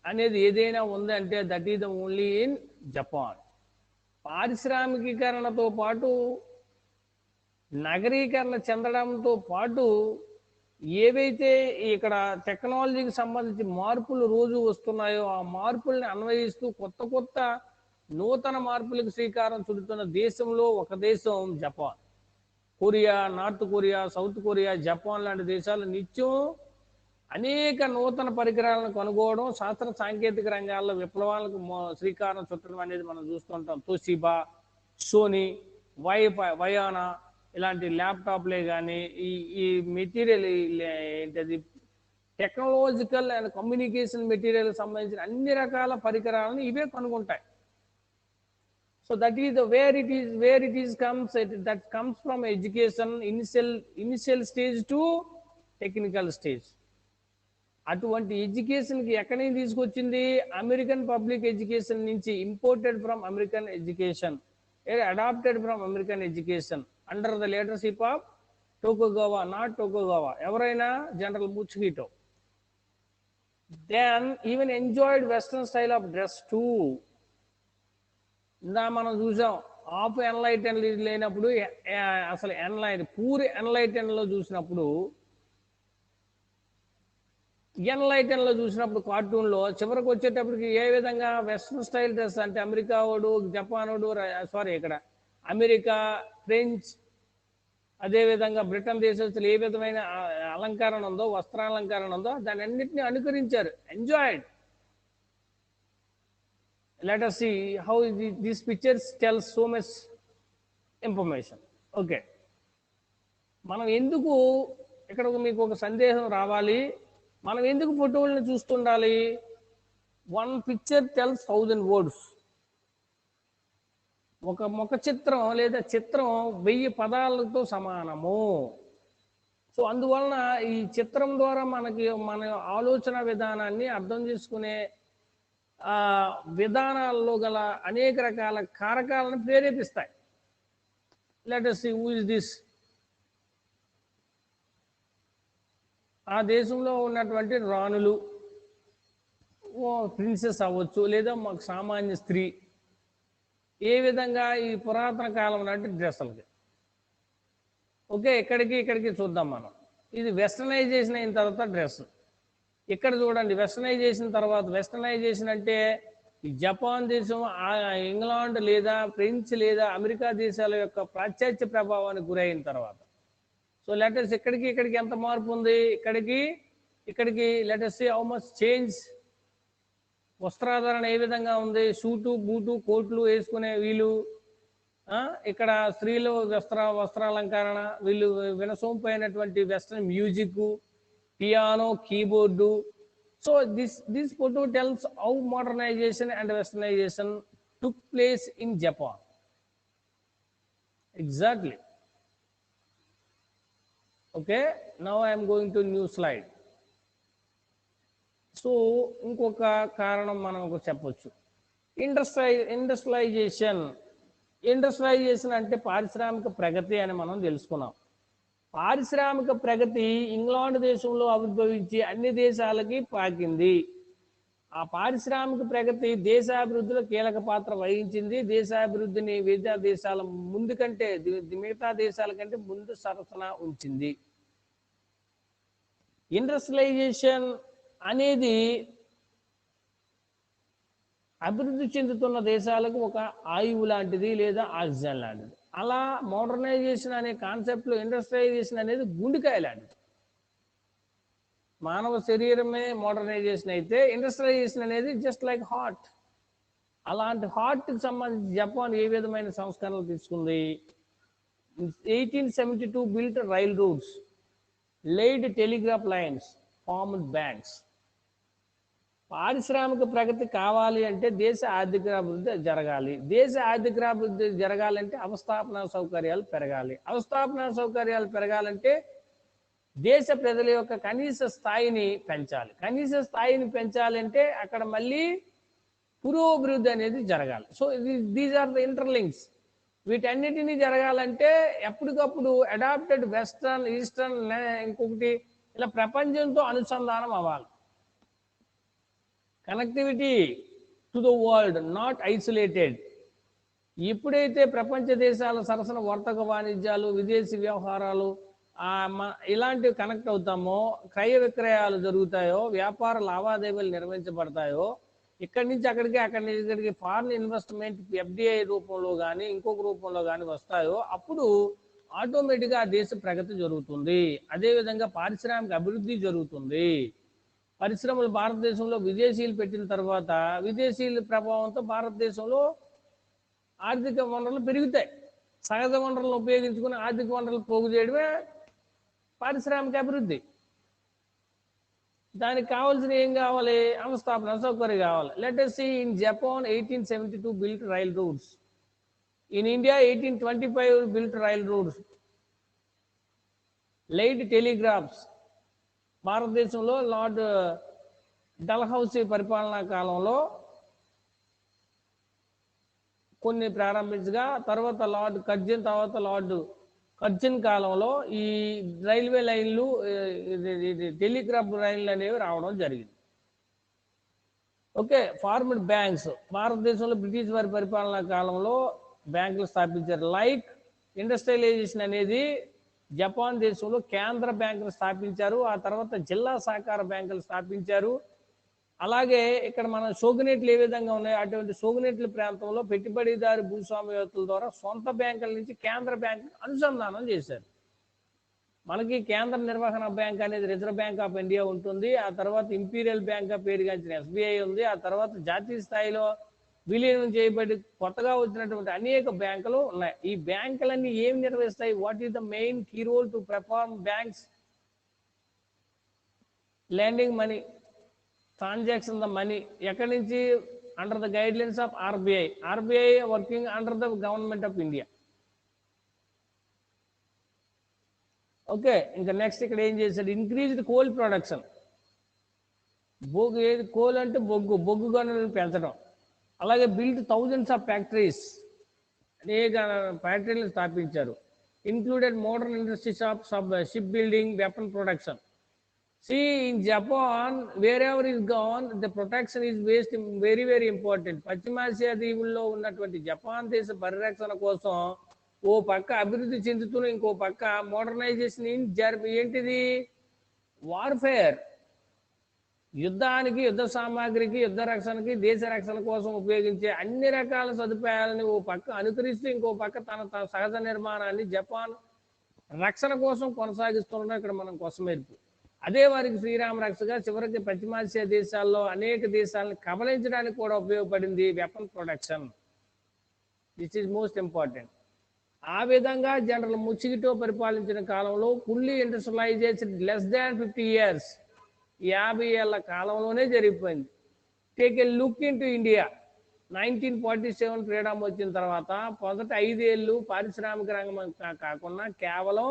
అనేది ఏదైనా ఉందంటే that is the only in Japan. పారిశ్రామికీకరణతో పాటు నగరీకరణ చెందడంతో పాటు ఏవైతే ఇక్కడ టెక్నాలజీకి సంబంధించి మార్పులు రోజు వస్తున్నాయో ఆ మార్పుల్ని అన్వయిస్తూ కొత్త నూతన మార్పులకు శ్రీకారం చుడుతున్న దేశంలో ఒక దేశం Japan. Korea, North Korea, South Korea, Japan లాంటి దేశాలు నిత్యం అనేక నూతన పరికరాలను కనుగోవడం, శాస్త్ర సాంకేతిక రంగాల్లో విప్లవాలకు శ్రీకారం చుట్టడం అనేది మనం చూస్తుంటాం. తోషిబా, సోనీ, వయానా ఇలాంటి ల్యాప్టాప్లే కానీ ఈ మెటీరియల్ ఏంటది టెక్నాలజికల్ అండ్ కమ్యూనికేషన్ మెటీరియల్ సంబంధించిన అన్ని రకాల పరికరాలను ఇవే కనుగొంటాయి. So that is the where it is that comes from education initial stage to technical stage. అటువంటి ఎడ్యుకేషన్కి ఎక్కడి నుంచి తీసుకొచ్చింది? అమెరికన్ పబ్లిక్ ఎడ్యుకేషన్ నుంచి. Imported from American education, adapted from American education under the leadership of Tokugawa, not Tokugawa, ఎవరైనా general Mutsuhito. Then even enjoyed western style of dress too. ఇందా మనం చూసాం ఆఫ్ ఎన్లైటన్ లేనప్పుడు అసలు పూరి ఎన్లైటన్లో చూసినప్పుడు చూసినప్పుడు కార్టూన్లో చివరికి వచ్చేటప్పటికి ఏ విధంగా వెస్ట్రన్ స్టైల్ డ్రెస్ అంటే అమెరికా వాడు, జపాన్ వాడు, ఇక్కడ అమెరికా, ఫ్రెంచ్, అదేవిధంగా బ్రిటన్ దేశస్తులు ఏ విధమైన అలంకరణ ఉందో, వస్త్రాలంకరణ ఉందో దాన్ని అన్నింటినీ అనుకరించారు. Enjoyed. Let us see how these pictures tell so much information. Okay, మనం ఎందుకు ఇక్కడ మీకు ఒక సందేహం రావాలి, మనం ఎందుకు ఫోటోలను చూస్తుండాలి? 1 picture tells 1000 words. ఒక ముఖ చిత్రం లేదా చిత్రం 1000 పదాలతో సమానము. సో అందువలన ఈ చిత్రం ద్వారా మనకి మన ఆలోచన విధానాన్ని అర్థం చేసుకునే విధానాల్లో గల అనేక రకాల కారకాలను ప్రేరేపిస్తాయి. Let us see who is this. ఆ దేశంలో ఉన్నటువంటి రాణులు, ప్రిన్సెస్ అవ్వచ్చు లేదా మాకు సామాన్య స్త్రీ, ఏ విధంగా ఈ పురాతన కాలం నాటి డ్రెస్సులకి. ఓకే, ఇక్కడికి చూద్దాం మనం. ఇది వెస్టర్నైజేషన్ అయిన తర్వాత డ్రెస్. ఇక్కడ చూడండి, వెస్టర్నైజేషన్ అంటే ఈ జపాన్ దేశం, ఇంగ్లాండ్ లేదా ఫ్రెంచ్ లేదా అమెరికా దేశాల యొక్క పాశ్చాత్య ప్రభావానికి గురైన తర్వాత. సో లెటర్స్ ఇక్కడికి ఎంత మార్పు ఉంది? ఇక్కడికి లెటర్స్ హౌ మచ్ చేంజ్. వస్త్రాధారణ ఏ విధంగా ఉంది? సూటు, బూటు, కోట్లు వేసుకునే వీళ్ళు. ఇక్కడ స్త్రీలు వస్త్రాలంకరణ, వీళ్ళు వినసొంపైనటువంటి western music, piano, keyboard. So this photo tells how modernization and westernization took place in Japan. Exactly. Okay, now I'm going to new slide. So ఇంకొక కారణం మనం చెప్పొచ్చు, ఇండస్ట్రియలైజేషన్ అంటే పారిశ్రామిక ప్రగతి అని మనం తెలుసుకున్నాం. పారిశ్రామిక ప్రగతి ఇంగ్లాండ్ దేశంలో ఆవిర్భవించి అన్ని దేశాలకి పాకింది. ఆ పారిశ్రామిక ప్రగతి దేశాభివృద్ధిలో కీలక పాత్ర వహించింది. దేశాభివృద్ధిని మిగతా దేశాల ముందు సరసన ఉంచింది. ఇండస్ట్రియలైజేషన్ అనేది అభివృద్ధి చెందుతున్న దేశాలకు ఒక ఆయువు లాంటిది లేదా ఆక్సిజన్ లాంటిది. అలా మోడర్నైజేషన్ అనే కాన్సెప్ట్లో ఇండస్ట్రియలైజేషన్ అనేది గుండెకాయ లాంటిది. మానవ శరీరమే మోడర్నైజేషన్ అయితే ఇండస్ట్రియలైజేషన్ అనేది జస్ట్ లైక్ హార్ట్. అలాంటి హార్ట్కి సంబంధించి జపాన్ ఏ విధమైన సంస్కరణలు తీసుకుంది? 1872 built rail routes, laid telegraph lines, formed banks. పారిశ్రామిక ప్రగతి కావాలి అంటే దేశ ఆర్థికాభివృద్ధి జరగాలి. దేశ ఆర్థికాభివృద్ధి జరగాలంటే అవస్థాపన సౌకర్యాలు పెరగాలి. అవస్థాపన సౌకర్యాలు పెరగాలంటే దేశ ప్రజల యొక్క కనీస స్థాయిని పెంచాలి. కనీస స్థాయిని పెంచాలంటే అక్కడ మళ్ళీ పురోభివృద్ధి అనేది జరగాలి. So these are the interlinks. వీటన్నిటినీ జరగాలంటే ఎప్పటికప్పుడు అడాప్టెడ్ వెస్టర్న్, ఈస్టర్న్, ఇంకొకటి ఇలా ప్రపంచంతో అనుసంధానం అవ్వాలి. Connectivity to the world, not isolated. ఎప్పుడైతే ప్రపంచ దేశాల సరసన వర్తక వాణిజ్యాలు, విదేశీ వ్యవహారాలు ఇలాంటివి కనెక్ట్ అవుతామో, క్రయ విక్రయాలు జరుగుతాయో, వ్యాపార లావాదేవీలు నిర్వహించబడతాయో, ఇక్కడి నుంచి అక్కడికి, అక్కడి నుంచి ఇక్కడికి ఫారిన్ ఇన్వెస్ట్మెంట్ ఎఫ్డిఐ రూపంలో కానీ ఇంకొక రూపంలో కానీ వస్తాయో, అప్పుడు ఆటోమేటిక్గా ఆ దేశ ప్రగతి జరుగుతుంది. అదేవిధంగా పారిశ్రామిక అభివృద్ధి జరుగుతుంది. పరిశ్రమలు భారతదేశంలో విదేశీయులు పెట్టిన తర్వాత విదేశీయుల ప్రభావంతో భారతదేశంలో ఆర్థిక వనరులు పెరుగుతాయి. సహజ వనరులను ఉపయోగించుకుని ఆర్థిక వనరులు పోగు చేయడమే పారిశ్రామిక అభివృద్ధి. దానికి కావాల్సిన ఏం కావాలి? అవస్థాపన సౌకర్యం కావాలి. Let us see in Japan 1872 built rail routes. In India 1825 built rail routes. Laid telegraphs. భారతదేశంలో లార్డ్ డల్హౌసీ పరిపాలనా కాలంలో కొన్ని ప్రారంభించగా, తర్వాత లార్డ్ కర్జన్, తర్వాత లార్డ్ కర్జన్ కాలంలో ఈ రైల్వే లైన్లు, టెలిగ్రాఫ్ లైన్లు అనేవి రావడం జరిగింది. ఓకే. Formed banks. భారతదేశంలో బ్రిటిష్ వారి పరిపాలనా కాలంలో బ్యాంకులు స్థాపించారు. లైక్ ఇండస్ట్రియలైజేషన్ అనేది జపాన్ దేశంలో కేంద్ర బ్యాంకులు స్థాపించారు. ఆ తర్వాత జిల్లా సహకార బ్యాంకులు స్థాపించారు. అలాగే ఇక్కడ మన సోగునేట్లు ఏ విధంగా ఉన్నాయో అటువంటి సోగునేట్ల ప్రాంతంలో పెట్టుబడిదారు భూస్వామ్యవేత్తల ద్వారా సొంత బ్యాంకుల నుంచి కేంద్ర బ్యాంకు అనుసంధానం చేశారు. మనకి కేంద్ర నిర్వహణ బ్యాంక్ అనేది రిజర్వ్ బ్యాంక్ ఆఫ్ ఇండియా ఉంటుంది. ఆ తర్వాత ఇంపీరియల్ బ్యాంక్ ఆఫ్ పేరుగాంచిన ఎస్బీఐ ఉంది. ఆ తర్వాత జాతీయ స్థాయిలో విలీనం చేయబడి కొత్తగా వచ్చినటువంటి అనేక బ్యాంకులు ఉన్నాయి. ఈ బ్యాంకులన్నీ ఏం నిర్వహిస్తాయి? What is the main key role to perform banks? Lending money, transaction the money. ఎక్కడి నుంచి? Under the guidelines of RBI. RBI working under the government of India. Okay. ఇంకా నెక్స్ట్ ఇక్కడ ఏం చేశాడు? Increased coal production. బొగ్గు, ఏది కోల్ అంటే బొగ్గు గనులను పెంచడం. అలాగే బిల్డ్ థౌజండ్స్ ఆఫ్ ఫ్యాక్టరీస్. అనేక ఫ్యాక్టరీలు స్థాపించారు. Included modern industries of ship building, weapon production. See, in Japan, wherever is gone, the protection is based very, very important. పశ్చిమాసియా దీవుల్లో ఉన్నటువంటి జపాన్ దేశ పరిరక్షణ కోసం ఓ పక్క అభివృద్ధి చెందుతూ ఇంకో పక్క మోడర్నైజేషన్ ఏంటిది? వార్ఫేర్. యుద్ధానికి, యుద్ధ సామాగ్రికి, యుద్ధ రక్షణకి, దేశ రక్షణ కోసం ఉపయోగించే అన్ని రకాల సదుపాయాలని ఓ పక్క అనుకరిస్తూ ఇంకో పక్క తన సహజ నిర్మాణాన్ని జపాన్ రక్షణ కోసం కొనసాగిస్తుండడం ఇక్కడ మనం కొసమెరుపు. అదే వారికి శ్రీరామ రక్షగా చివరికి పశ్చిమాసియా దేశాల్లో అనేక దేశాలను కబలించడానికి కూడా ఉపయోగపడింది weapon production. This is most important. ఆ విధంగా జనరల్ ముచిగిటో పరిపాలించిన కాలంలో fully industrialization less than 50 years, 50 ఏళ్ల కాలంలోనే జరిగిపోయింది. Take a look in to India. 1947 freedom వచ్చిన తర్వాత మొదటి 5 ఏళ్ళు పారిశ్రామిక రంగం కాకుండా కేవలం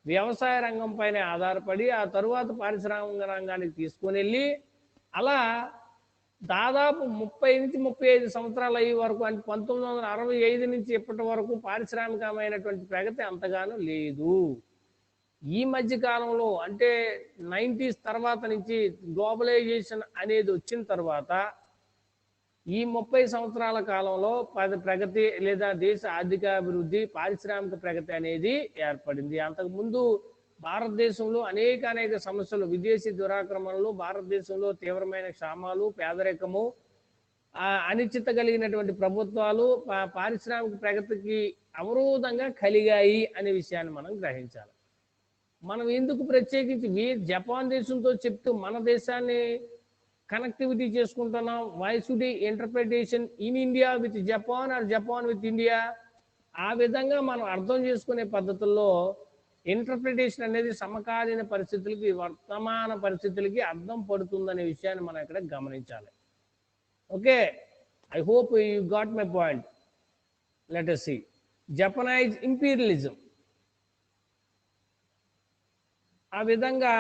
వ్యవసాయ రంగం పైన ఆధారపడి ఆ తరువాత పారిశ్రామిక రంగానికి తీసుకొని వెళ్ళి అలా దాదాపు 30 నుంచి 35 సంవత్సరాలు అయ్యే వరకు, అంటే 1965 నుంచి ఇప్పటి వరకు పారిశ్రామికమైనటువంటి ప్రగతి అంతగానూ లేదు. ఈ మధ్య కాలంలో అంటే 90s తర్వాత నుంచి గ్లోబలైజేషన్ అనేది వచ్చిన తర్వాత ఈ 30 సంవత్సరాల కాలంలో ప్రగతి లేదా దేశ ఆర్థికాభివృద్ధి, పారిశ్రామిక ప్రగతి అనేది ఏర్పడింది. అంతకుముందు భారతదేశంలో అనేక సమస్యలు, విదేశీ దురాక్రమణలు, భారతదేశంలో తీవ్రమైన క్షామాలు, పేదరికము, అనిశ్చిత కలిగినటువంటి ప్రభుత్వాలు పారిశ్రామిక ప్రగతికి అవరోధంగా కలిగాయి అనే విషయాన్ని మనం గ్రహించాలి. మనం ఎందుకు ప్రత్యేకించి జపాన్ దేశంతో చెప్తూ మన దేశాన్ని కనెక్టివిటీ చేసుకుంటున్నాం? Why should interpretation in India with Japan or Japan with India? ఆ విధంగా మనం అర్థం చేసుకునే పద్ధతుల్లో ఇంటర్ప్రిటేషన్ అనేది సమకాలీన పరిస్థితులకి, వర్తమాన పరిస్థితులకి అర్థం పడుతుందనే విషయాన్ని మనం ఇక్కడ గమనించాలి. Okay, I hope you got my point. Let us see Japanese imperialism. ఆ విధంగా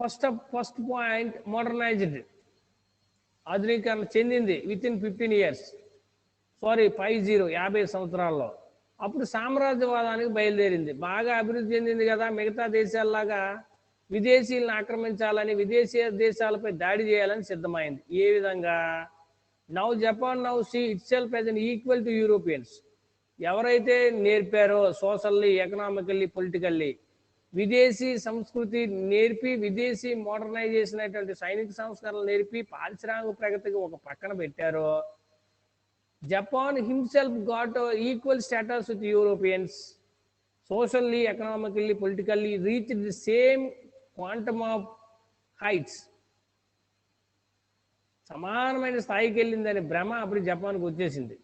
ఫస్ట్ పాయింట్ మోడర్నైజ్డ్, ఆధునీకరణ చెందింది విత్ ఇన్ 15 years, 50 సంవత్సరాల్లో. అప్పుడు సామ్రాజ్యవాదానికి బయలుదేరింది. బాగా అభివృద్ధి చెందింది కదా, మిగతా దేశాల్లాగా విదేశీయులను ఆక్రమించాలని, విదేశీ దేశాలపై దాడి చేయాలని సిద్ధమైంది. ఏ విధంగా? Now Japan now see itself as an equal to Europeans. ఎవరైతే నేర్పారో సోషల్లీ, ఎకనామికల్లీ, పొలిటికల్లీ, విదేశీ సంస్కృతి నేర్పి, విదేశీ మోడర్నైజేషన్ అనేటువంటి సైనిక సంస్కరణలు నేర్పి పారిశ్రామిక ప్రగతికి ఒక పక్కన పెట్టారో, Japan himself got equal status with Europeans. Socially, economically, politically, reached the same quantum of heights. సమానమైన స్థాయికి వెళ్ళిందని భ్రమ అప్పుడు జపాన్కి వచ్చేసింది.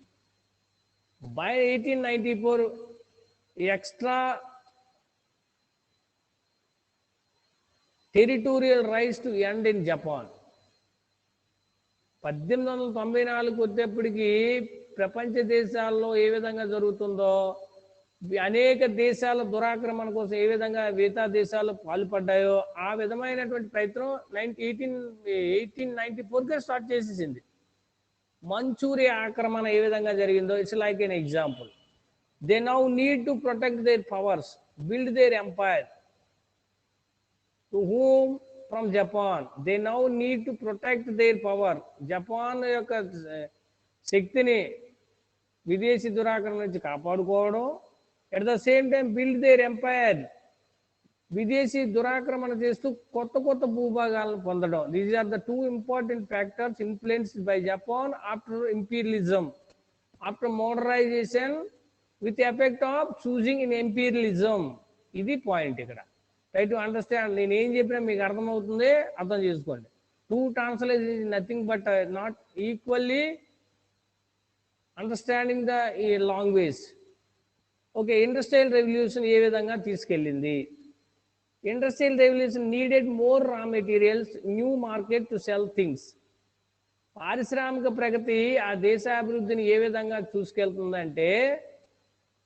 By 1894 extra territorial rights to end in Japan. 1894 వచ్చేప్పటికి ప్రపంచ దేశాల్లో ఏ విధంగా జరుగుతుందో, అనేక దేశాల దురాక్రమణ కోసం ఏ విధంగా మిగతా దేశాలు పాల్పడ్డాయో ఆ విధమైనటువంటి ప్రయత్నం 1894కే స్టార్ట్ చేసేసింది. మంచూరియా ఆక్రమణ ఏ విధంగా జరిగిందో it's like an example. They now need to protect their powers, build their empire. To whom? From Japan. They now need to protect their power. జపాన్ యొక్క శక్తిని విదేశీ దురాక్రమణ నుంచి కాపాడుకోవడం, at the same time build their empire. విదేశీ దురాక్రమణ చేస్తూ కొత్త కొత్త భూభాగాలను పొందడం. These are the 2 important factors influenced by Japan after imperialism, after modernization, with the effect of choosing in imperialism. ఇది పాయింట్ ఇక్కడ. Try to understand. నేను ఏం చెప్పినా మీకు అర్థమవుతుంది, అర్థం చేసుకోండి. 2 translation is nothing but not equally understanding the language. Okay, industrial revolution ఏ విధంగా తీసుకెళ్ళింది? Industrial revolution needed more raw materials, new market to sell things. పారిశ్రామిక ప్రగతి ఆ దేశాభివృద్ధిని ఏ విధంగా చూసుకెళ్తుందంటే,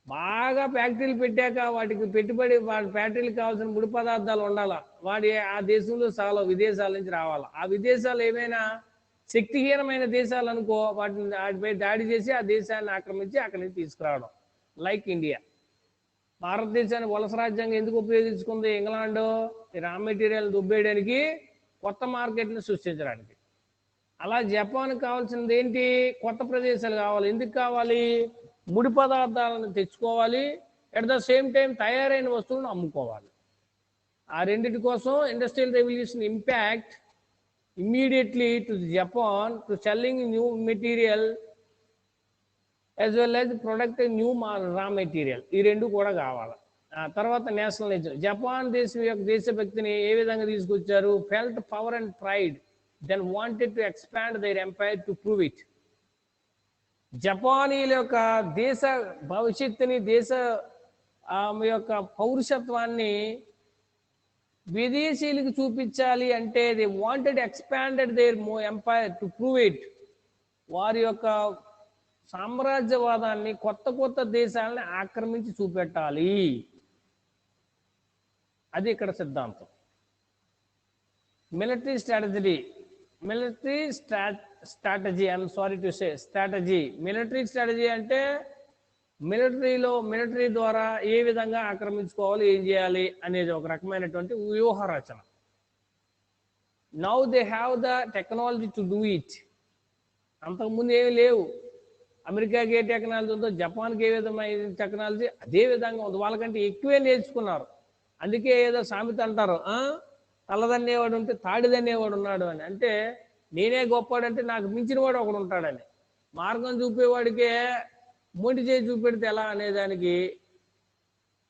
బాగా ఫ్యాక్టరీలు పెట్టాక వాటికి పెట్టుబడి, వాటి ఫ్యాక్టరీలకు కావాల్సిన ముడి పదార్థాలు ఉండాలా, వాడి ఆ దేశంలో చాలా విదేశాల నుంచి రావాలా. ఆ విదేశాలు ఏమైనా శక్తిహీనమైన దేశాలు అనుకో, వాటిపై దాడి చేసి ఆ దేశాన్ని ఆక్రమించి అక్కడి నుంచి తీసుకురావడం. Like India. భారతదేశాన్ని వలస రాజ్యాంగం ఎందుకు ఉపయోగించుకుంది? ఇంగ్లాండ్ రా మెటీరియల్ దుబ్బేయడానికి, కొత్త మార్కెట్ని సృష్టించడానికి. అలా జపాన్కి కావాల్సింది ఏంటి? కొత్త ప్రదేశాలు కావాలి. ఎందుకు కావాలి? ముడి పదార్థాలను తెచ్చుకోవాలి, ఎట్ ద సేమ్ టైం తయారైన వస్తువులను అమ్ముకోవాలి. ఆ రెండింటి కోసం industrial revolution impact immediately to Japan to selling new material as well as product new raw material. ఈ రెండు కూడా కావాలి. తర్వాత నేషనలిజం. జపాన్ దేశం యొక్క దేశభక్తిని ఏ విధంగా తీసుకొచ్చారు? Felt power and pride, then wanted to expand their empire to prove it. జపానీల యొక్క దేశ భవిష్యత్తుని, దేశ యొక్క పౌరుషత్వాన్ని విదేశీయులకు చూపించాలి అంటే they wanted expanded their empire to prove it. వారి యొక్క సామ్రాజ్యవాదాన్ని కొత్త కొత్త దేశాలని ఆక్రమించి చూపెట్టాలి. అది ఇక్కడ సిద్ధాంతం. Military strategy, I'm sorry to say strategy. Military strategy అంటే మిలిటరీ ద్వారా ఏ విధంగా ఆక్రమించుకోవాలి, ఏం చేయాలి అనేది ఒక రకమైనటువంటి వ్యూహ రచన. Now they have the technology to do it. అంతకుముందు ఏమి లేవు. అమెరికాకి ఏ టెక్నాలజీ ఉందో జపాన్కి ఏ విధమైన టెక్నాలజీ అదే విధంగా ఉంది. వాళ్ళకంటే ఎక్కువే నేర్చుకున్నారు. అందుకే ఏదో సామెత అంటారు, తలదన్నేవాడు ఉంటే తాడిదన్నేవాడు ఉన్నాడు అని. అంటే నేనే గొప్పవాడంటే నాకు మించిన వాడు ఒకడు ఉంటాడని. మార్గం చూపేవాడికే మొండి చేసి చూపెడితే ఎలా అనేదానికి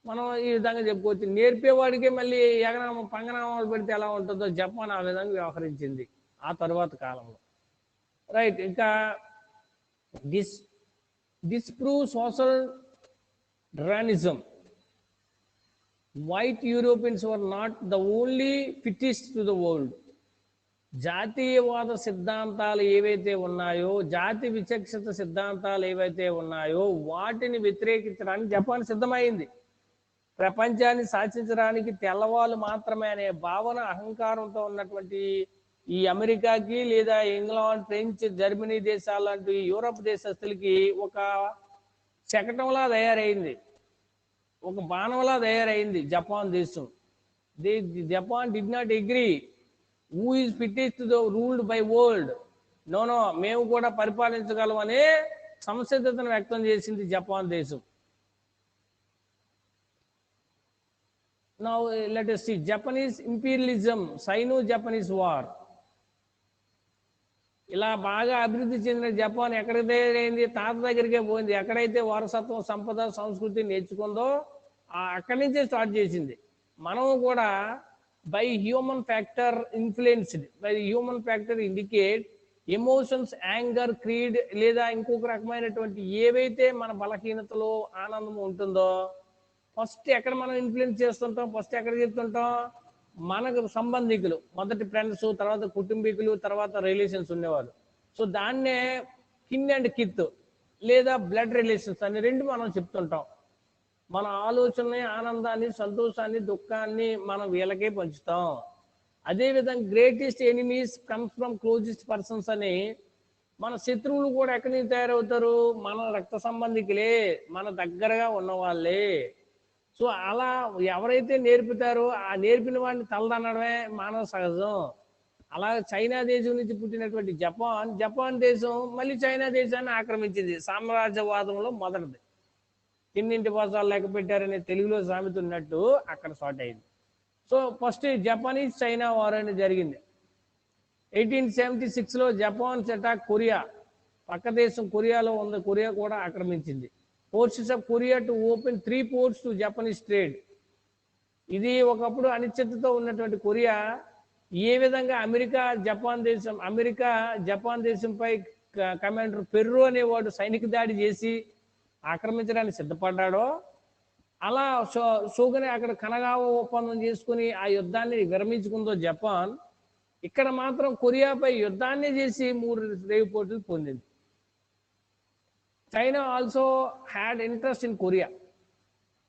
మనం ఈ విధంగా చెప్పుకోవచ్చు. నేర్పేవాడికే మళ్ళీ ఎగనామం పంగనామాలు పెడితే ఎలా ఉంటుందో జపాన్ ఆ విధంగా వ్యవహరించింది ఆ తరువాత కాలంలో. రైట్. ఇంకా disprove social Darwinism. White Europeans were not the only fittest to the world. జాతీయవాద సిద్ధాంతాలు ఏవైతే ఉన్నాయో, జాతి విచక్షిత సిద్ధాంతాలు ఏవైతే ఉన్నాయో వాటిని వ్యతిరేకించడానికి జపాన్ సిద్ధమైంది. ప్రపంచాన్ని శాసించడానికి తెల్లవాళ్ళు మాత్రమే అనే భావన, అహంకారంతో ఉన్నటువంటి ఈ అమెరికాకి లేదా ఇంగ్లాండ్, ఫ్రెంచ్, జర్మనీ దేశాలు లాంటి యూరప్ దేశస్తులకి ఒక శకటంలా తయారైంది, ఒక బాణంలా తయారైంది జపాన్ దేశం. Japan did not agree who is fittest ruled by world. No, మేము కూడా పరిపాలించగలం అనే సంసిద్ధతను వ్యక్తం చేసింది జపాన్ దేశం. Now let us see Japanese imperialism, Sino-Japanese war. ఇలా బాగా అభివృద్ధి చెందిన జపాన్ ఎక్కడికి తయారైంది? తాత దగ్గరికే పోయింది. ఎక్కడైతే వారసత్వం, సంపద, సంస్కృతి నేర్చుకుందో అక్కడి నుంచే స్టార్ట్ చేసింది. మనం కూడా by human factor influenced, by human factor indicate emotions, anger, creed లేదా ఇంకొక రకమైనటువంటి ఏవైతే మన బలహీనతలో ఆనందం ఉంటుందో ఫస్ట్ ఎక్కడ మనం ఇన్ఫ్లుయెన్స్ చేస్తుంటాం, ఫస్ట్ ఎక్కడ చెప్తుంటాం? మనకు సంబంధికులు, మొదటి ఫ్రెండ్స్, తర్వాత కుటుంబీకులు, తర్వాత రిలేషన్స్ ఉండేవాళ్ళు. సో దాన్నే కిన్ అండ్ కిత్ లేదా బ్లడ్ రిలేషన్స్ అని రెండు మనం చెప్తుంటాం. మన ఆలోచనని, ఆనందాన్ని, సంతోషాన్ని, దుఃఖాన్ని మనం వీళ్ళకే పంచుతాం. అదేవిధంగా greatest enemies comes from closest persons అని మన శత్రువులు కూడా ఎక్కడి నుంచి తయారవుతారు? మన రక్త సంబంధికులే, మన దగ్గరగా ఉన్న వాళ్ళే. సో అలా ఎవరైతే నేర్పుతారో ఆ నేర్పిన వాడిని తలదనడమే మానవ సహజం. అలా చైనా దేశం నుంచి పుట్టినటువంటి జపాన్ దేశం మళ్ళీ చైనా దేశాన్ని ఆక్రమించింది. సామ్రాజ్యవాదంలో మొదటిది. తిన్నింటి భాషలు లెక్క పెట్టారనే తెలుగులో సామెత ఉన్నట్టు అక్కడ స్టార్ట్ అయింది. So first Japanese China war అనేది జరిగింది. 1876లో జపాన్ అటాక్ కొరియా, పక్క దేశం కొరియాలో ఉంది, కొరియా కూడా ఆక్రమించింది. Forces of Korea to open 3 ports to Japanese trade. ఇది ఒకప్పుడు అనిశ్చితతో ఉన్నటువంటి కొరియా ఏ విధంగా అమెరికా జపాన్ దేశంపై కమాండర్ పెర్రో అనేవాడు సైనిక దాడి చేసి ఆక్రమించడానికి సిద్ధపడ్డాడో అలా షోగునే అక్కడ కనగావ ఒప్పందం చేసుకుని ఆ యుద్ధాన్ని విరమించుకుందో జపాన్, ఇక్కడ మాత్రం కొరియాపై యుద్ధాన్ని చేసి 3 రేవు పోర్టులు పొందింది. China also had interest in Korea.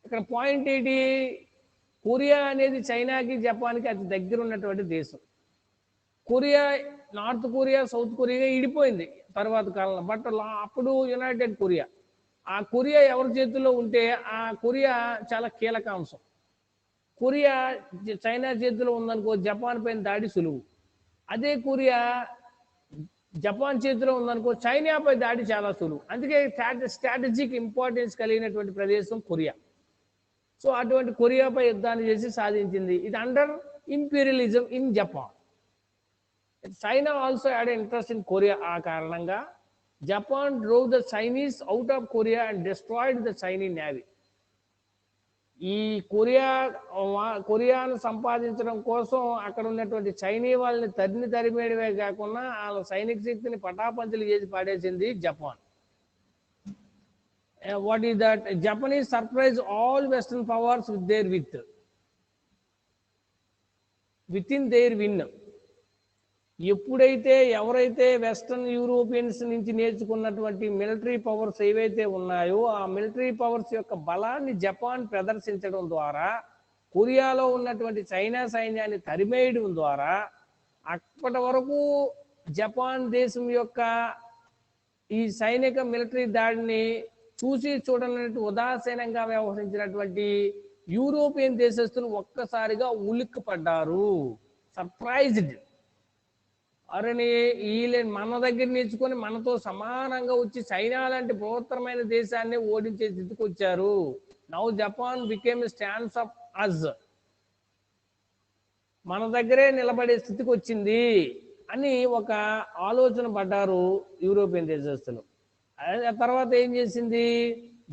ఇక్కడ పాయింట్ ఏంటి? కొరియా అనేది చైనాకి, జపాన్కి అతి దగ్గర ఉన్నటువంటి దేశం. Korea, North Korea, South Korea ఇడిపోయింది తర్వాత కాలంలో. బట్ అప్పుడు యునైటెడ్ కొరియా. ఆ కొరియా ఎవరి చేతుల్లో ఉంటే ఆ కొరియా చాలా కీలక అంశం. కొరియా చైనా చేతిలో ఉందనుకో జపాన్ పైన దాడి సులువు. అదే కొరియా జపాన్ చేతిలో ఉందనుకో చైనాపై దాడి చాలా సులువు. అందుకే స్ట్రాటజిక్ ఇంపార్టెన్స్ కలిగినటువంటి ప్రదేశం కొరియా. సో అటువంటి కొరియాపై యుద్ధాన్ని చేసి సాధించింది. ఇది under imperialism in Japan. China also had interest in Korea. ఆ కారణంగా Japan drove the Chinese out of Korea and destroyed the Chinese navy. ఈ కొరియాను సంపాదించడం కోసం అక్కడ ఉన్నటువంటి చైనీ వాళ్ళని తరిమేయడమే కాకుండా వాళ్ళ సైనిక శక్తిని పటాపంచలు చేసి పాడేసింది Japan. What is that? Japanese surprise all western powers with in their win. ఎప్పుడైతే ఎవరైతే వెస్టర్న్ యూరోపియన్స్ నుంచి నేర్చుకున్నటువంటి మిలిటరీ పవర్స్ ఏవైతే ఉన్నాయో ఆ మిలిటరీ పవర్స్ యొక్క బలాన్ని జపాన్ ప్రదర్శించడం ద్వారా కొరియాలో ఉన్నటువంటి చైనా సైన్యాన్ని తరిమేయడం ద్వారా అప్పటి వరకు జపాన్ దేశం యొక్క ఈ సైనిక మిలిటరీ దాడిని చూసి చూడనట్టు ఉదాసీనంగా వ్యవహరించినటువంటి యూరోపియన్ దేశస్తులు ఒక్కసారిగా ఉలిక్కిపడ్డారు. సర్ప్రైజ్డ్. అరని వీళ్ళని మన దగ్గర నేర్చుకొని మనతో సమానంగా వచ్చి చైనా లాంటి బృహత్తరమైన దేశాన్ని ఓడించే స్థితికి వచ్చారు. Now Japan became stands up us. మన దగ్గరే నిలబడే స్థితికి వచ్చింది అని ఒక ఆలోచన పడ్డారు యూరోపియన్ దేశస్తులు. ఆ తర్వాత ఏం చేసింది,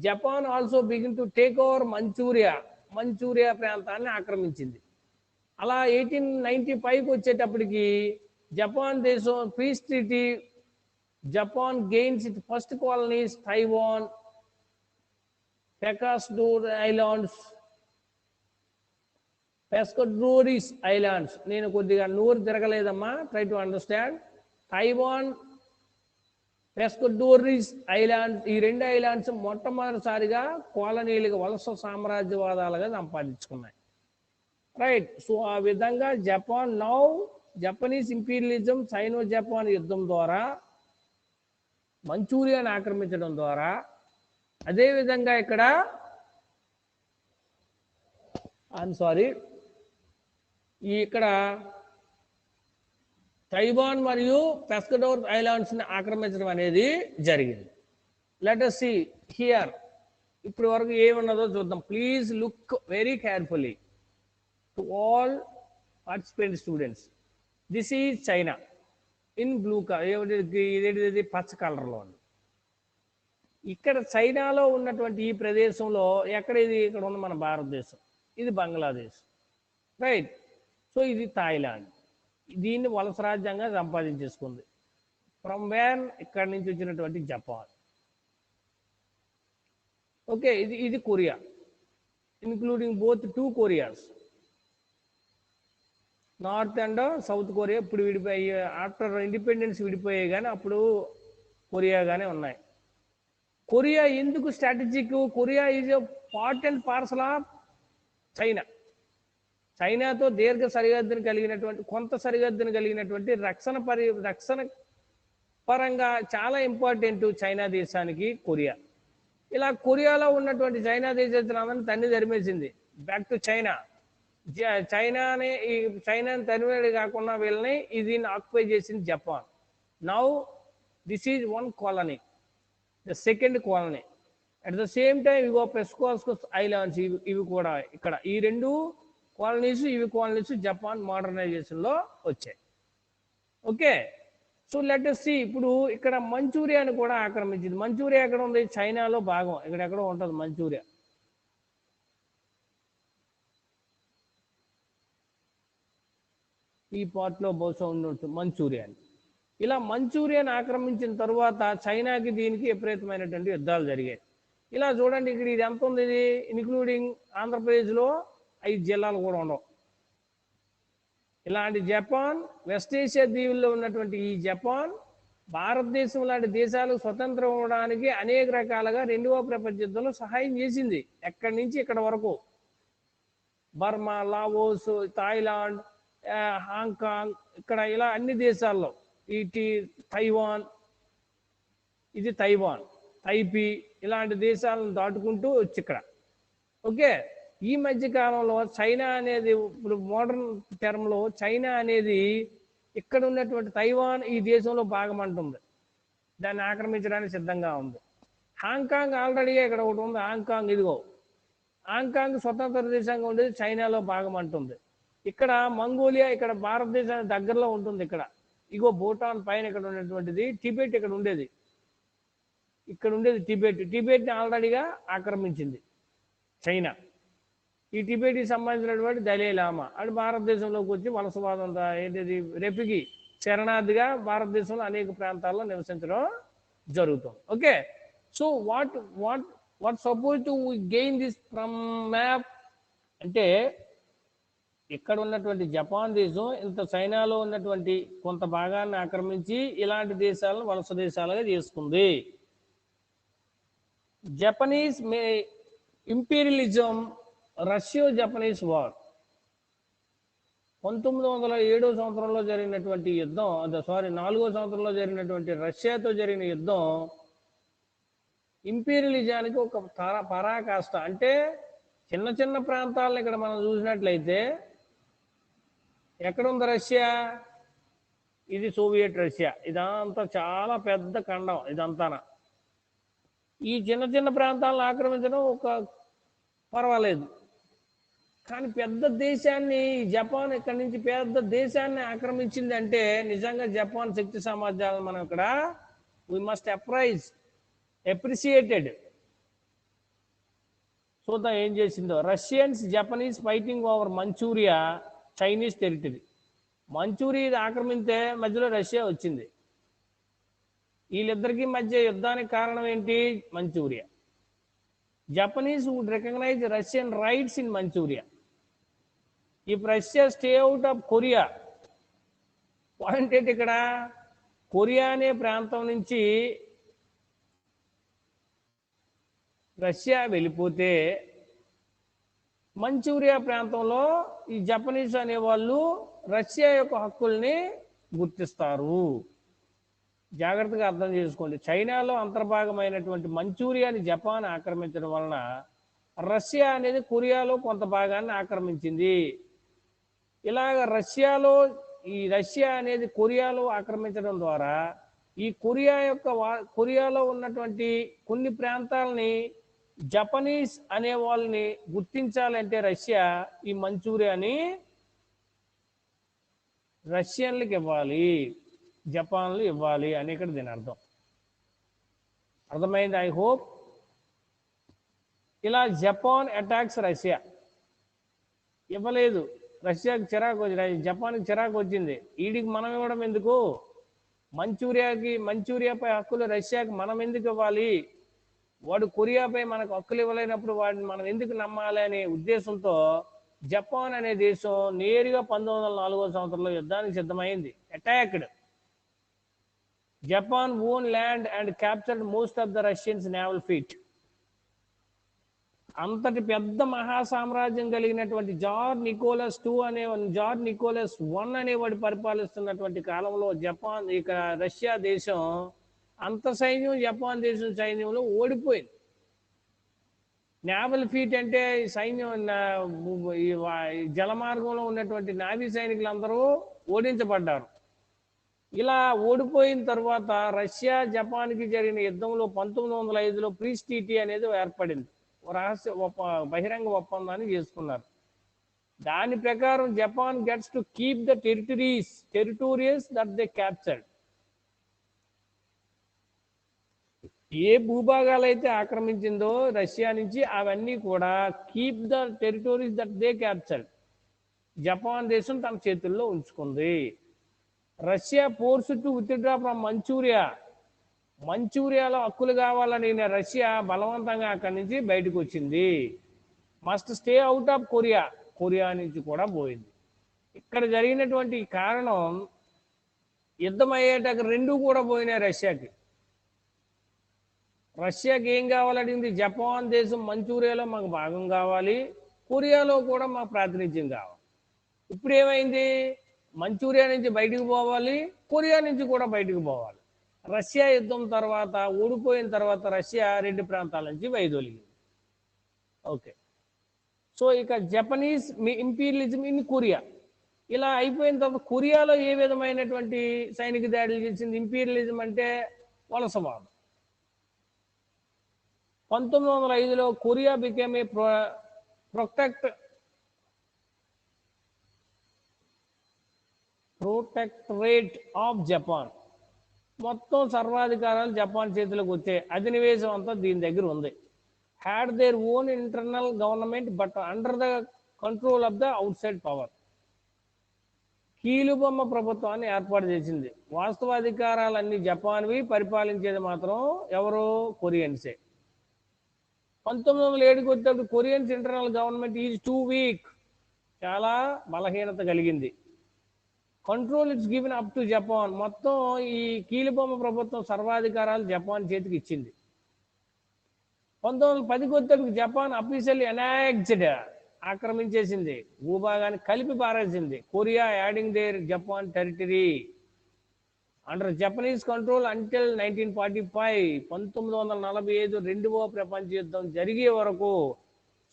Japan also begin to take over Manchuria ప్రాంతాన్ని ఆక్రమించింది. అలా 1895కి వచ్చేటప్పటికి జపాన్ దేశం peace treaty, Japan gains it first colonies Taiwan, Pescadores islands. నేను కొద్దిగా నోరు తిరగలేదమ్మా, try to understand. Taiwan, Pescadores islands, ఈ రెండు ఐలాండ్స్ మొట్టమొదటిసారిగా కాలనీలుగా వలస సామ్రాజ్యవాదాలుగా సంపాదించుకున్నాయి. రైట్. సో ఆ విధంగా జపనీస్ ఇంపీరియలిజం చైనో జపాన్ యుద్ధం ద్వారా, మంచూరియాని ఆక్రమించడం ద్వారా, అదేవిధంగా ఇక్కడ ఇక్కడ తైవాన్ మరియు పెస్కడోర్ ఐలాండ్స్ని ఆక్రమించడం అనేది జరిగింది. Let us see here. ఇప్పటి వరకు ఏమున్నదో చూద్దాం. Please look very carefully to all participant students. This is China in blue colour, ఇదేంటిది పచ్చ కలర్లో ఉంది. ఇక్కడ చైనాలో ఉన్నటువంటి ఈ ప్రదేశంలో ఎక్కడ ఇది, ఇక్కడ ఉంది మన భారతదేశం, ఇది బంగ్లాదేశ్. రైట్. సో ఇది థాయిలాండ్. దీన్ని వలస రాజ్యంగా సంపాదించేసుకుంది. ఫ్రమ్ వేర్, ఇక్కడ నుంచి వచ్చినటువంటి జపాన్. ఓకే, ఇది Korea, including both 2 Korea's, north and south Korea. ఇప్పుడు విడిపోయి, ఆఫ్టర్ ఇండిపెండెన్స్ విడిపోయాయి, కానీ అప్పుడు కొరియాగానే ఉన్నాయి. కొరియా ఎందుకు strategic? Korea is a part and parcel of China. చైనాతో దీర్ఘ సరిహద్దును కలిగినటువంటి, కొంత సరిహద్దును కలిగినటువంటి రక్షణ పరంగా చాలా ఇంపార్టెంట్ చైనా దేశానికి కొరియా. ఇలా కొరియాలో ఉన్నటువంటి చైనా దేశాన్ని తన్ని తరిమేసింది. Back to China. చైనాని తరిమేది కాకుండా వీళ్ళని దీన్ని ఆక్యుపై చేసింది Japan. Now this is 1 colony, the second colony. At the same time ఇవో పెస్కోస్కోస్ ఐలాండ్స్, ఇవి కూడా ఇక్కడ ఈ 2 కాలనీస్ జపాన్ మోడర్నైజేషన్లో వచ్చాయి. Okay. So let us see. ఇప్పుడు ఇక్కడ మంచూరియాని కూడా ఆక్రమించింది. మంచూరియా ఎక్కడ ఉంది? చైనాలో భాగం, ఇక్కడ ఎక్కడో ఉంటుంది మంచూరియా. ఈ పార్ట్లో బహుశా ఉండొచ్చు మంచూరియాని. ఇలా మంచూరియాని ఆక్రమించిన తర్వాత చైనాకి దీనికి విపరీతమైనటువంటి యుద్ధాలు జరిగాయి. ఇలా చూడండి, ఇక్కడ ఇది ఎంత ఉంది, ఇది ఇన్క్లూడింగ్ ఆంధ్రప్రదేశ్లో 5 జిల్లాలు కూడా ఉండవు. ఇలాంటి జపాన్, వెస్ట్ ఏషియా దీవుల్లో ఉన్నటువంటి ఈ జపాన్ భారతదేశం లాంటి దేశాలకు స్వతంత్రం ఇవ్వడానికి అనేక రకాలుగా 2వ ప్రపంచ యుద్ధంలో సహాయం చేసింది. ఎక్కడి నుంచి ఇక్కడ వరకు, బర్మా, లావోస్, థాయిలాండ్, హాంకాంగ్, ఇక్కడ ఇలా అన్ని దేశాల్లో, తైవాన్, తైపీ, ఇలాంటి దేశాలను దాటుకుంటూ వచ్చి ఇక్కడ. ఓకే. ఈ మధ్య కాలంలో చైనా అనేది, ఇప్పుడు మోడర్న్ టర్మ్లో చైనా అనేది ఇక్కడ ఉన్నటువంటి తైవాన్ ఈ దేశంలో భాగం అంటుంది, దాన్ని ఆక్రమించడానికి సిద్ధంగా ఉంది. హాంకాంగ్ ఆల్రెడీగా ఇక్కడ ఒకటి ఉంది, హాంకాంగ్, ఇదిగో హాంకాంగ్ స్వతంత్ర దేశంగా ఉండేది, చైనాలో భాగం అంటుంది. ఇక్కడ మంగోలియా ఇక్కడ భారతదేశానికి దగ్గరలో ఉంటుంది. ఇక్కడ ఇగో భూటాన్ పైన ఇక్కడ ఉన్నటువంటిది, టిబెట్ ఇక్కడ ఉండేది టిబెట్ని ఆల్రెడీగా ఆక్రమించింది చైనా. ఈ టిబెట్కి సంబంధించినటువంటి దలై లామా అది భారతదేశంలోకి వచ్చి వలసవాదం ఏంటిది రెఫ్యూజీ శరణార్థిగా భారతదేశంలో అనేక ప్రాంతాల్లో నివసించడం జరుగుతుంది. Okay. So what suppose to gain this from map అంటే, ఇక్కడ ఉన్నటువంటి జపాన్ దేశం ఇంత చైనాలో ఉన్నటువంటి కొంత భాగాన్ని ఆక్రమించి ఇలాంటి దేశాలను వలస దేశాలుగా చేసుకుంది. జపనీస్ ఇంపీరియలిజం, రష్యో జపనీస్ వార్ 1907వ సంవత్సరంలో జరిగినటువంటి యుద్ధం, 4వ సంవత్సరంలో జరిగినటువంటి రష్యాతో జరిగిన యుద్ధం ఇంపీరియలిజానికి ఒక పరాకాష్ట. అంటే చిన్న చిన్న ప్రాంతాలను ఇక్కడ మనం చూసినట్లయితే ఎక్కడుంది రష్యా? ఇది సోవియట్ రష్యా. ఇదంతా చాలా పెద్ద ఖండం ఇదంతా. ఈ చిన్న చిన్న ప్రాంతాలను ఆక్రమించడం ఒక పర్వాలేదు. కానీ పెద్ద దేశాన్ని జపాన్ ఇక్కడి నుంచి పెద్ద దేశాన్ని ఆక్రమించింది అంటే నిజంగా జపాన్ శక్తి సామర్థ్యాలను మనం ఇక్కడ వి మస్ట్ అప్రిసియేటెడ్. చూద్దాం ఏం చేసిందో. Russians Japanese fighting over Manchuria Chinese territory. Manchuria ఆక్రమించే మధ్యలో రష్యా వచ్చింది. వీళ్ళిద్దరికీ మధ్య యుద్ధానికి కారణం ఏంటి? Manchuria. Japanese would recognize Russian rights in Manchuria. If Russia stay out of Korea. Point ఏంటి ఇక్కడ? కొరియా అనే ప్రాంతం నుంచి రష్యా వెళ్ళిపోతే మంచూరియా ప్రాంతంలో ఈ జపనీస్ అనేవాళ్ళు రష్యా యొక్క హక్కుల్ని గుర్తిస్తారు. జాగ్రత్తగా అర్థం చేసుకోండి. చైనాలో అంతర్భాగమైనటువంటి మంచూరియాని జపాన్ ఆక్రమించడం వలన రష్యా అనేది కొరియాలో కొంత భాగాన్ని ఆక్రమించింది. ఇలాగ రష్యా అనేది కొరియాలో ఆక్రమించడం ద్వారా ఈ కొరియాలో ఉన్నటువంటి కొన్ని ప్రాంతాలని జపనీస్ అనే వాళ్ళని గుర్తించాలంటే రష్యా ఈ మంచూరియాని రష్యన్లకు ఇవ్వాలి, జపాన్లు ఇవ్వాలి అని ఇక్కడ దీని అర్థం. అర్థమైంది? I hope. ఇలా జపాన్ అటాక్స్ రష్యా. ఇవ్వలేదు, రష్యాకి చిరాకు వచ్చింది, జపాన్కి చిరాకు వచ్చింది. వీడికి మనం ఇవ్వడం ఎందుకు? మంచూరియాపై హక్కులు రష్యాకి మనం ఎందుకు ఇవ్వాలి? వాడు కొరియాపై మనకు హక్కులు ఇవ్వలేనప్పుడు వాడిని మనం ఎందుకు నమ్మాలి అనే ఉద్దేశంతో జపాన్ అనే దేశం నేరుగా 1904వ సంవత్సరంలో యుద్ధానికి సిద్ధమైంది. Attacked. Japan own land and captured most of the Russians naval feet. అంతటి పెద్ద మహాసామ్రాజ్యం కలిగినటువంటి జార్ నికోలస్ I అనేవాడు పరిపాలిస్తున్నటువంటి కాలంలో రష్యా దేశం అంత సైన్యం జపాన్ దేశం సైన్యంలో ఓడిపోయింది. నేవల్ ఫీట్ అంటే సైన్యం, జలమార్గంలో ఉన్నటువంటి నావీ సైనికులందరూ ఓడించబడ్డారు. ఇలా ఓడిపోయిన తర్వాత రష్యా జపాన్కి జరిగిన యుద్ధంలో 1905లో పీస్ ట్రీటీ అనేది ఏర్పడింది. బహిరంగ ఒప్పందాన్ని చేసుకున్నారు. దాని ప్రకారం Japan gets to keep the territories that they captured. ఏ భూభాగాలు అయితే ఆక్రమించిందో రష్యా నుంచి అవన్నీ కూడా keep the territories that they captured, Japan దేశం తన చేతుల్లో ఉంచుకుంది. Russia force to withdraw from మంచూరియాలో హక్కులు కావాలని రష్యా బలవంతంగా అక్కడి నుంచి బయటకు వచ్చింది. Must stay out of Korea నుంచి కూడా పోయింది. ఇక్కడ జరిగినటువంటి కారణం యుద్ధం అయ్యేటక రెండు కూడా పోయినాయి రష్యాకి. రష్యాకి ఏం కావాలడిగింది? జపాన్ దేశం మంచూరియాలో మాకు భాగం కావాలి, కొరియాలో కూడా మాకు ప్రాతినిధ్యం కావాలి. ఇప్పుడు ఏమైంది? మంచూరియా నుంచి బయటకు పోవాలి, కొరియా నుంచి కూడా బయటకు పోవాలి. రష్యా యుద్ధం తర్వాత ఓడిపోయిన తర్వాత రష్యా రెండు ప్రాంతాల నుంచి వైదొలిగింది. ఓకే. సో ఇక జపనీస్ ఇంపీరియలిజం ఇన్ కొరియా. ఇలా అయిపోయిన తర్వాత కొరియాలో ఏ విధమైనటువంటి సైనిక దాడులు చేసింది? ఇంపీరియలిజం అంటే వలసవాదం. 1905లో Korea became a protectorate of Japan. మొత్తం సర్వాధికారాలు జపాన్ చేతిలోకి వచ్చాయి. అధినివేశం అంతా దీని దగ్గర ఉంది. Had their own internal government but under the control of the outside power. కీలుబొమ్మ ప్రభుత్వాన్ని ఏర్పాటు చేసింది. వాస్తవాధికారాలన్నీ జపాన్వి, పరిపాలించేది మాత్రం ఎవరు? కొరియన్సే. 1907కి వచ్చేటప్పుడు Koreans internal government is two week, చాలా బలహీనత కలిగింది. Control it's given up to Japan. మొత్తం ఈ కీలుబొమ్మ ప్రభుత్వం సర్వాధికారాలు జపాన్ చేతికి ఇచ్చింది. 1910కి వచ్చేటప్పుడు జపాన్ అఫీషియల్లీ ఎనాక్టెడ్, ఆక్రమించేసింది, భూభాగాన్ని కలిపి పారేసింది. Korea adding their Japan territory under Japanese control until 1945. 1945 రెండవ ప్రపంచ యుద్ధం జరిగే వరకు.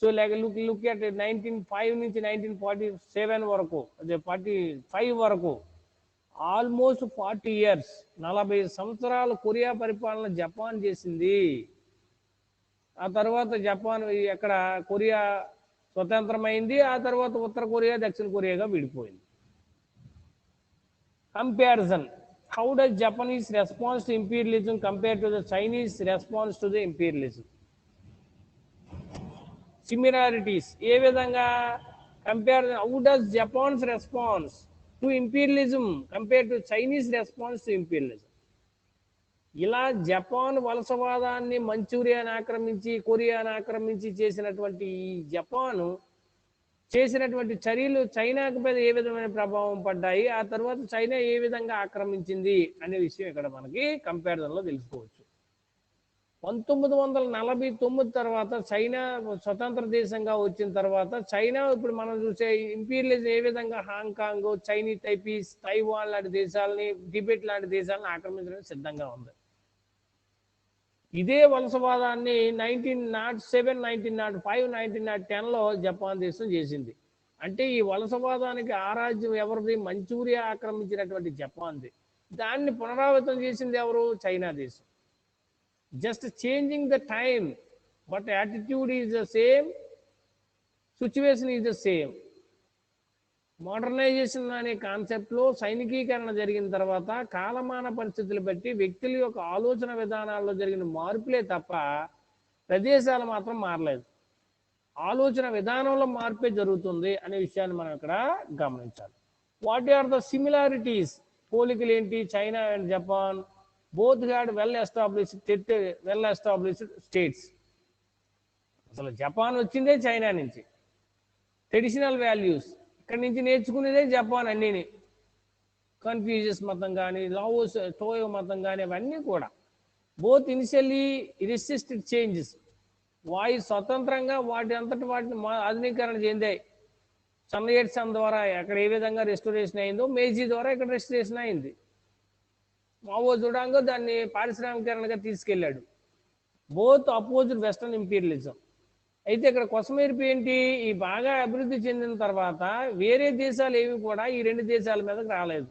సో లైక్ లుక్ ఎట్ 1905 నుంచి 1947 వరకు, అదే 45 వరకు, ఆల్మోస్ట్ 40 years, 40 సంవత్సరాలు కొరియా పరిపాలన జపాన్ చేసింది. ఆ తర్వాత జపాన్ స్వతంత్రమైంది. ఆ తర్వాత ఉత్తర కొరియా దక్షిణ కొరియాగా విడిపోయింది. Comparison, how does Japanese response to imperialism compare to the Chinese response to the imperialism? Similarities ఏ విధంగా compare, how does Japan's response to imperialism compare to Chinese response to imperialism? ఇలా జపాన్ వలసవాదాన్ని మంచూరియాను ఆక్రమించి కొరియాను ఆక్రమించి చేసినటువంటి ఈ జపాను చేసినటువంటి చర్యలు చైనాకు మీద ఏ విధమైన ప్రభావం పడ్డాయి, ఆ తర్వాత చైనా ఏ విధంగా ఆక్రమించింది అనే విషయం ఇక్కడ మనకి కంపారిజన్లో తెలుసుకోవచ్చు. 1949 తర్వాత చైనా స్వతంత్ర దేశంగా వచ్చిన తర్వాత చైనా ఇప్పుడు మనం చూసే ఇంపీరియలిజం ఏ విధంగా హాంకాంగ్, చైనీ తైపీస్, తైవాన్ లాంటి దేశాలని, టిబెట్ లాంటి దేశాలను ఆక్రమించడానికి సిద్ధంగా ఉంది. ఇదే వలసవాదాన్ని 1907, 1905, 1910లో జపాన్ దేశం చేసింది. అంటే ఈ వలసవాదానికి ఆరాధ్యం ఎవరిది? మంచూరియా ఆక్రమించినటువంటి జపాన్ది. దాన్ని పునరావృతం చేసింది ఎవరు? చైనా దేశం. Just changing the time, but attitude is the same, situation is the same. Modernization అనే కాన్సెప్ట్లో సైనికీకరణ జరిగిన తర్వాత కాలమాన పరిస్థితులు బట్టి వ్యక్తుల యొక్క ఆలోచన విధానాల్లో జరిగిన మార్పులే తప్ప ప్రదేశాలు మాత్రం మారలేదు. ఆలోచన విధానంలో మార్పే జరుగుతుంది అనే విషయాన్ని మనం ఇక్కడ గమనించాలి. What are the similarities? పోలికలు ఏంటి? China and Japan both had well established states. అసలు జపాన్ వచ్చిందే చైనా నుంచి. ట్రెడిషనల్ వాల్యూస్ ఇక్కడి నుంచి నేర్చుకునేదే జపాన్. అన్నీని కన్ఫ్యూజియస్ మతం కానీ, లావోస్ టోయో మతం కానీ అవన్నీ కూడా బోత్ ఇనిషియల్లీ రెసిస్టెడ్ చేంజెస్. స్వతంత్రంగా వాటి అంతటి వాటిని ఆధునీకరణ చెందాయి. సన్ ద్వారా అక్కడ ఏ విధంగా రెస్టోరేషన్ అయిందో మేజీ ద్వారా ఇక్కడ రెస్టోరేషన్ అయింది. మావో జుడాంగో దాన్ని పారిశ్రామికరణగా తీసుకెళ్ళాడు. Both opposed western imperialism. అయితే ఇక్కడ కొసమేర్పు ఏంటి? ఈ బాగా అభివృద్ధి చెందిన తర్వాత వేరే దేశాలు ఏవి కూడా ఈ రెండు దేశాల మీదకి రాలేదు.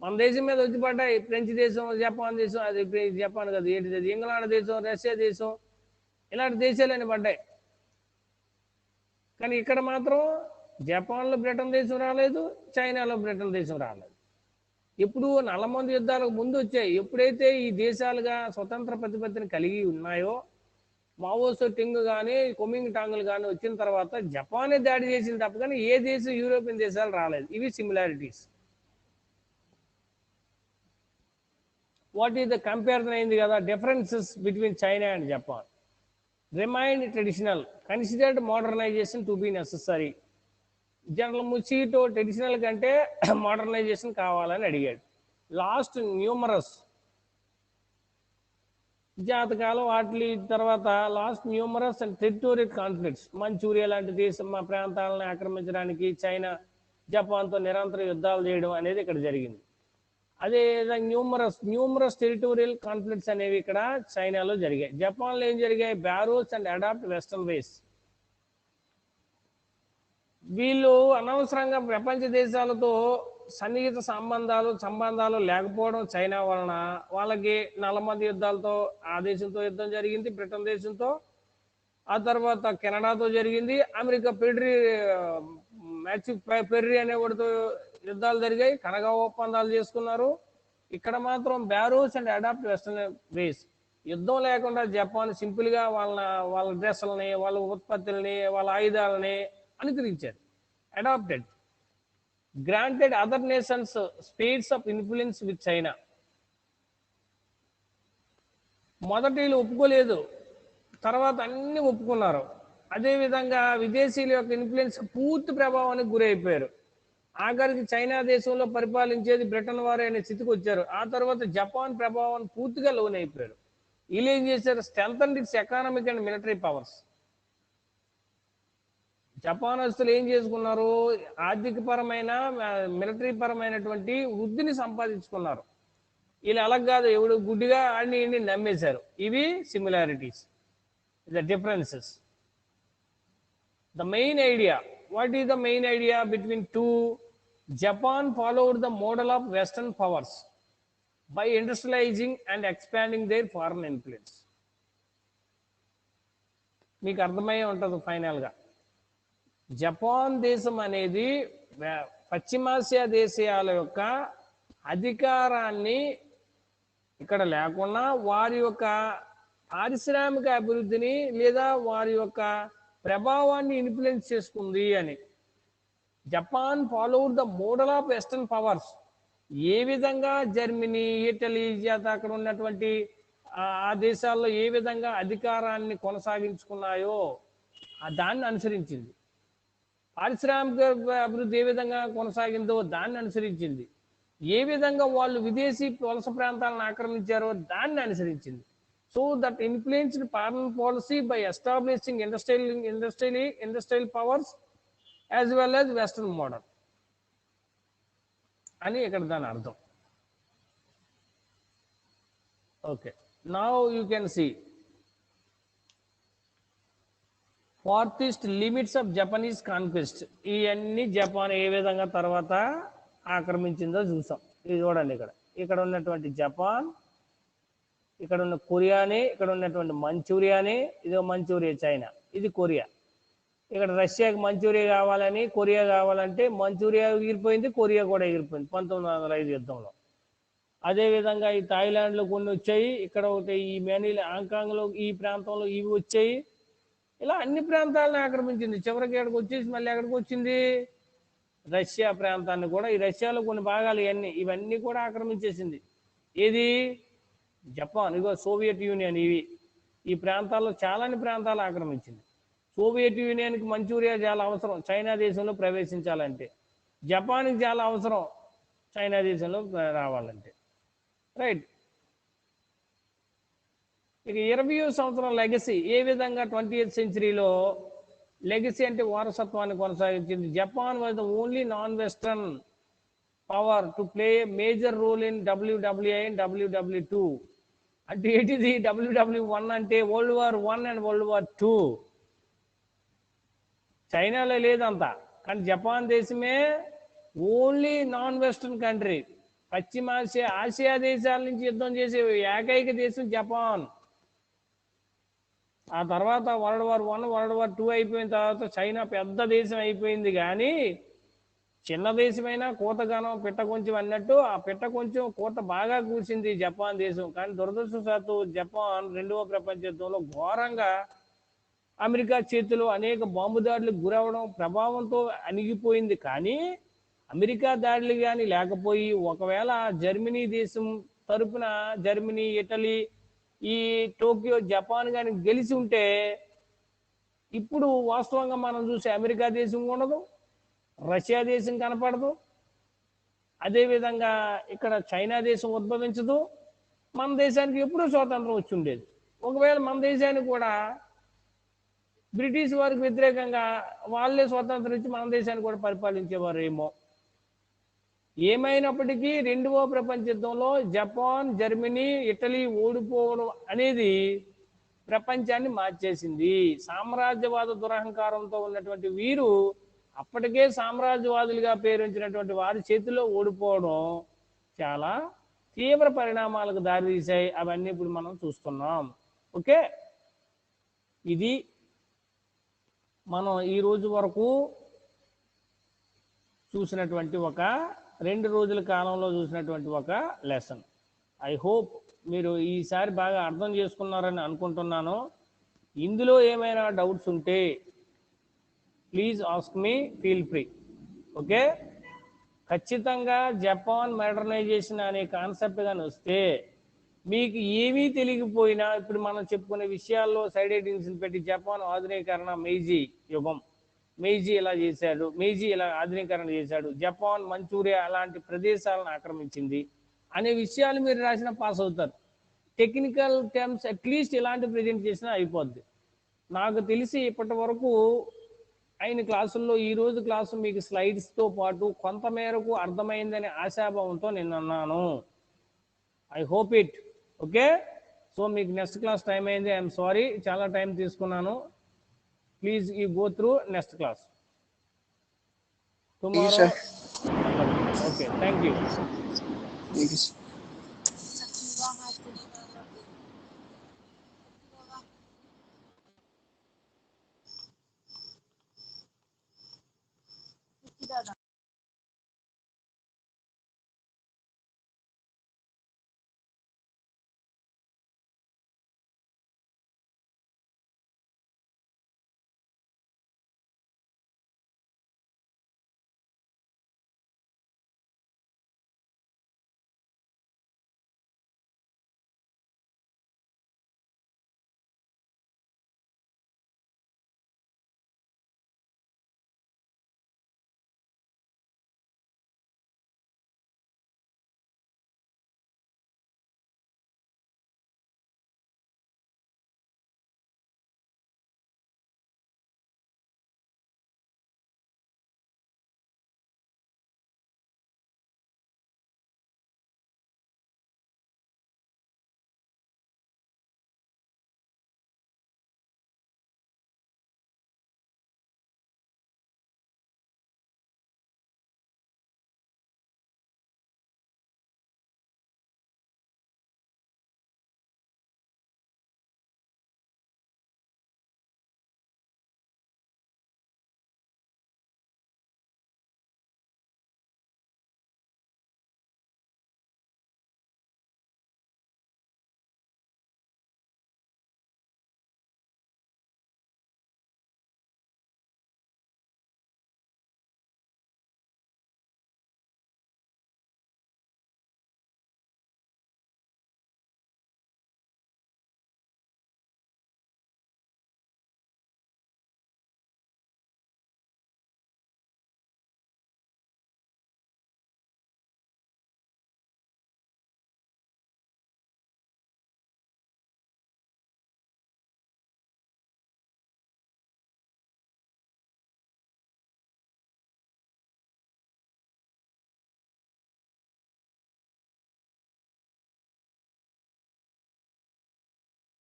మన దేశం మీద వచ్చి పడ్డాయి. ఫ్రెంచ్ దేశం, జపాన్ దేశం, అది జపాన్ కదా, ఏంటిది, ఇంగ్లాండ్ దేశం, రష్యా దేశం, ఇలాంటి దేశాలని పడ్డాయి. కానీ ఇక్కడ మాత్రం జపాన్లో బ్రిటన్ దేశం రాలేదు, చైనాలో బ్రిటన్ దేశం రాలేదు. ఎప్పుడు నల్లమందు యుద్ధాలకు ముందు వచ్చాయి. ఎప్పుడైతే ఈ దేశాలుగా స్వతంత్ర ప్రతిపత్తిని కలిగి ఉన్నాయో, మావోసో టింగ్ కానీ కొమింగ్ టాంగులు కానీ వచ్చిన తర్వాత జపానే దాడి చేసింది తప్ప కానీ ఏ దేశం యూరోపియన్ దేశాలు రాలేదు. ఇవి similarities. What is the comparison అయింది కదా, differences between China and Japan. Remind traditional, considered modernization to be necessary. General Mutsuhito traditional కంటే మోడర్నైజేషన్ కావాలని అడిగాడు. లాస్ట్ న్యూమరస్ జాతకాలు వాటి తర్వాత lost numerous and territorial conflicts. Manchuria లాంటి దేశం మా ప్రాంతాలను ఆక్రమించడానికి చైనా జపాన్తో నిరంతర యుద్ధాలు చేయడం అనేది ఇక్కడ జరిగింది. అదే న్యూమరస్ టెరిటోరియల్ కాన్ఫ్లిక్ట్స్ అనేవి ఇక్కడ చైనాలో జరిగాయి. జపాన్లో ఏం జరిగాయి? బ్యారోస్ అండ్ అడాప్ట్ వెస్టర్న్ వేస్. వీళ్ళు అనవసరంగా ప్రపంచ దేశాలతో సన్నిహిత సంబంధాలు లేకపోవడం చైనా వలన వాళ్ళకి నల్లమంది యుద్ధాలతో ఆ దేశంతో యుద్ధం జరిగింది, బ్రిటన్ దేశంతో, ఆ తర్వాత కెనడాతో జరిగింది, అమెరికా పెర్రీ అనేవాడితో యుద్ధాలు జరిగాయి, కనగా ఒప్పందాలు చేసుకున్నారు. ఇక్కడ మాత్రం బ్యారోస్ అండ్ అడాప్ట్ వెస్టర్న్ వేస్. యుద్ధం లేకుండా జపాన్ సింపుల్గా వాళ్ళ డ్రెస్సులని, వాళ్ళ ఉత్పత్తులని, వాళ్ళ ఆయుధాలని అనుకరించారు. Adapted. Granted other nations space of influence with China. మొదటిలు ఒప్పుకోలేదు, తర్వాత అన్ని ఒప్పుకున్నారు. అదేవిధంగా విదేశీయుల యొక్క ఇన్ఫ్లుయెన్స్ పూర్తి ప్రభావానికి గురైపోయారు. ఆఖరికి చైనా దేశంలో పరిపాలించేది బ్రిటన్ వారే అనే స్థితికి వచ్చారు. ఆ తర్వాత జపాన్ ప్రభావాన్ని పూర్తిగా లోనైపోయారు. వీళ్ళు ఏం చేశారు? Strengthened its economic and military powers. జపానస్తులు ఏం చేసుకున్నారు? ఆర్థిక పరమైన మిలిటరీ పరమైనటువంటి వృద్ధిని సంపాదించుకున్నారు. వీళ్ళు అలా కాదు, ఎవడు గుడ్డిగా అన్ని నమ్మేశారు. ఇవి similarities, the differences. The main idea, what is the main idea between two? Japan followed the model of Western powers by industrializing and expanding their foreign influence. మీకు అర్థమయ్యే ఉంటుంది ఫైనల్గా. జపాన్ దేశం అనేది పశ్చిమాసియా దేశాల యొక్క అధికారాన్ని ఇక్కడ లేకుండా వారి యొక్క పారిశ్రామిక అభివృద్ధిని లేదా వారి యొక్క ప్రభావాన్ని ఇన్ఫ్లుయెన్స్ చేసుకుంది అని. Japan followed the model of western powers. ఏ విధంగా జర్మనీ, ఇటలీ అక్కడ ఉన్నటువంటి ఆ దేశాల్లో ఏ విధంగా అధికారాన్ని కొనసాగించుకున్నాయో దాన్ని అనుసరించింది. పారిశ్రామిక అభివృద్ధి ఏ విధంగా కొనసాగిందో దాన్ని అనుసరించింది. ఏ విధంగా వాళ్ళు విదేశీ వలస ప్రాంతాలను ఆక్రమించారో దాన్ని అనుసరించింది. So that influenced foreign policy by establishing industrial powers as well as western model అని ఇక్కడ దాని అర్థం. Okay, now you can see farthest limits of Japanese conquest. ఇవన్నీ జపాన్ ఏ విధంగా తర్వాత ఆక్రమించిందో చూసాం. ఇది చూడండి, ఇక్కడ ఉన్నటువంటి జపాన్, ఇక్కడ ఉన్న కొరియాని, ఇక్కడ ఉన్నటువంటి మంచూరియాని, ఇదో మంచూరియా చైనా, ఇది కొరియా. ఇక్కడ రష్యాకి మంచూరియా కావాలని, కొరియా కావాలంటే మంచూరియా ఎగిరిపోయింది, కొరియా కూడా ఎగిరిపోయింది 1905 యుద్ధంలో. అదేవిధంగా ఈ థాయిలాండ్లో కొన్ని వచ్చాయి, ఇక్కడ ఒకటి ఈ హాంకాంగ్లో ఈ ప్రాంతంలో ఇవి వచ్చాయి. ఇలా అన్ని ప్రాంతాలను ఆక్రమించింది. చివరికి ఎక్కడికి వచ్చేసి మళ్ళీ ఎక్కడికి వచ్చింది, రష్యా ప్రాంతాన్ని కూడా. ఈ రష్యాలో కొన్ని భాగాలు ఇవన్నీ కూడా ఆక్రమించేసింది. ఏది, జపాన్. ఇగో సోవియట్ యూనియన్, ఇవి ఈ ప్రాంతాల్లో చాలాని ప్రాంతాలు ఆక్రమించింది. సోవియట్ యూనియన్కి మంచూరియా చాలా అవసరం చైనా దేశంలో ప్రవేశించాలంటే, జపాన్కి చాలా అవసరం చైనా దేశంలో రావాలంటే. రైట్. ఇక 20వ సంవత్సరం లెగసీ ఏ విధంగా 20th సెంచరీలో లెగసీ అంటే వారసత్వాన్ని కొనసాగించింది. Japan was the only non western power to play major role in WWI and WW2. అంటే ఏంటిది, WW1 అంటే World War I and World War II. చైనాలో లేదంతా, కానీ జపాన్ దేశమే only non western country. Asia దేశాల నుంచి యుద్ధం చేసే ఏకైక దేశం జపాన్. ఆ తర్వాత World War I, World War II అయిపోయిన తర్వాత చైనా పెద్ద దేశం అయిపోయింది. కానీ చిన్న దేశమైనా కోతగానం పిట్ట కొంచెం అన్నట్టు ఆ పిట్ట కొంచెం కోత బాగా కూర్చింది జపాన్ దేశం. కానీ దురదృష్టవశాత్తు జపాన్ 2వ ప్రపంచ యుద్ధంలో ఘోరంగా అమెరికా చేతిలో అనేక బాంబు దాడులకు గురవడం ప్రభావంతో అణిగిపోయింది. కానీ అమెరికా దాడులు కానీ లేకపోయి, ఒకవేళ జర్మనీ దేశం తరపున జర్మనీ, ఇటలీ, ఈ టోక్యో, జపాన్ కానీ గెలిచి ఉంటే ఇప్పుడు వాస్తవంగా మనం చూసే అమెరికా దేశం ఉండదు, రష్యా దేశం కనపడదు, అదేవిధంగా ఇక్కడ చైనా దేశం ఉద్భవించదు. మన దేశానికి ఎప్పుడూ స్వాతంత్రం వచ్చి ఉండేది. ఒకవేళ మన దేశానికి కూడా బ్రిటిష్ వారికి వ్యతిరేకంగా వాళ్ళే స్వాతంత్రం ఇచ్చి మన దేశాన్ని కూడా పరిపాలించేవారు ఏమో. ఏమైనప్పటికీ 2వ ప్రపంచ యుద్ధంలో జపాన్, జర్మనీ, ఇటలీ ఓడిపోవడం అనేది ప్రపంచాన్ని మార్చేసింది. సామ్రాజ్యవాద దురహంకారంతో ఉన్నటువంటి వీరు అప్పటికే సామ్రాజ్యవాదులుగా పేరుంచినటువంటి వారి చేతిలో ఓడిపోవడం చాలా తీవ్ర పరిణామాలకు దారితీశాయి. అవన్నీ ఇప్పుడు మనం చూస్తున్నాం. ఓకే, ఇది మనం ఈ రోజు వరకు చూసినటువంటి ఒక 2 రోజుల కాలంలో చూసినటువంటి ఒక లెసన్. ఐ హోప్ మీరు ఈసారి బాగా అర్థం చేసుకున్నారని అనుకుంటున్నాను. ఇందులో ఏమైనా డౌట్స్ ఉంటే please ask me, feel free. Okay, ఖచ్చితంగా జపాన్ మోడర్నైజేషన్ అనే కాన్సెప్ట్ కానీ వస్తే మీకు ఏమీ తెలియకపోయినా ఇప్పుడు మనం చెప్పుకునే విషయాల్లో సైడ్ హెడ్డింగ్స్ పెట్టి జపాన్ ఆధునీకరణ, మెయిజీ యుగం, మెయిజీ ఇలా చేశాడు, మెయిజీ ఇలా ఆధునీకరణ చేశాడు, జపాన్ మంచూరియా అలాంటి ప్రదేశాలను ఆక్రమించింది అనే విషయాలు మీరు రాసిన పాస్ అవుతారు. టెక్నికల్ టర్మ్స్ అట్లీస్ట్ ఇలాంటి ప్రజెంట్ చేసినా అయిపోద్ది. నాకు తెలిసి ఇప్పటి వరకు అయిన క్లాసుల్లో ఈరోజు క్లాసు మీకు స్లైడ్స్తో పాటు కొంత మేరకు అర్థమైందనే ఆశాభావంతో నేను అన్నాను. I hope it. Okay, so మీకు నెక్స్ట్ క్లాస్ టైం అయింది. ఐఎమ్ సారీ, చాలా టైం తీసుకున్నాను. Please you go through next class tomorrow. Okay, thank you.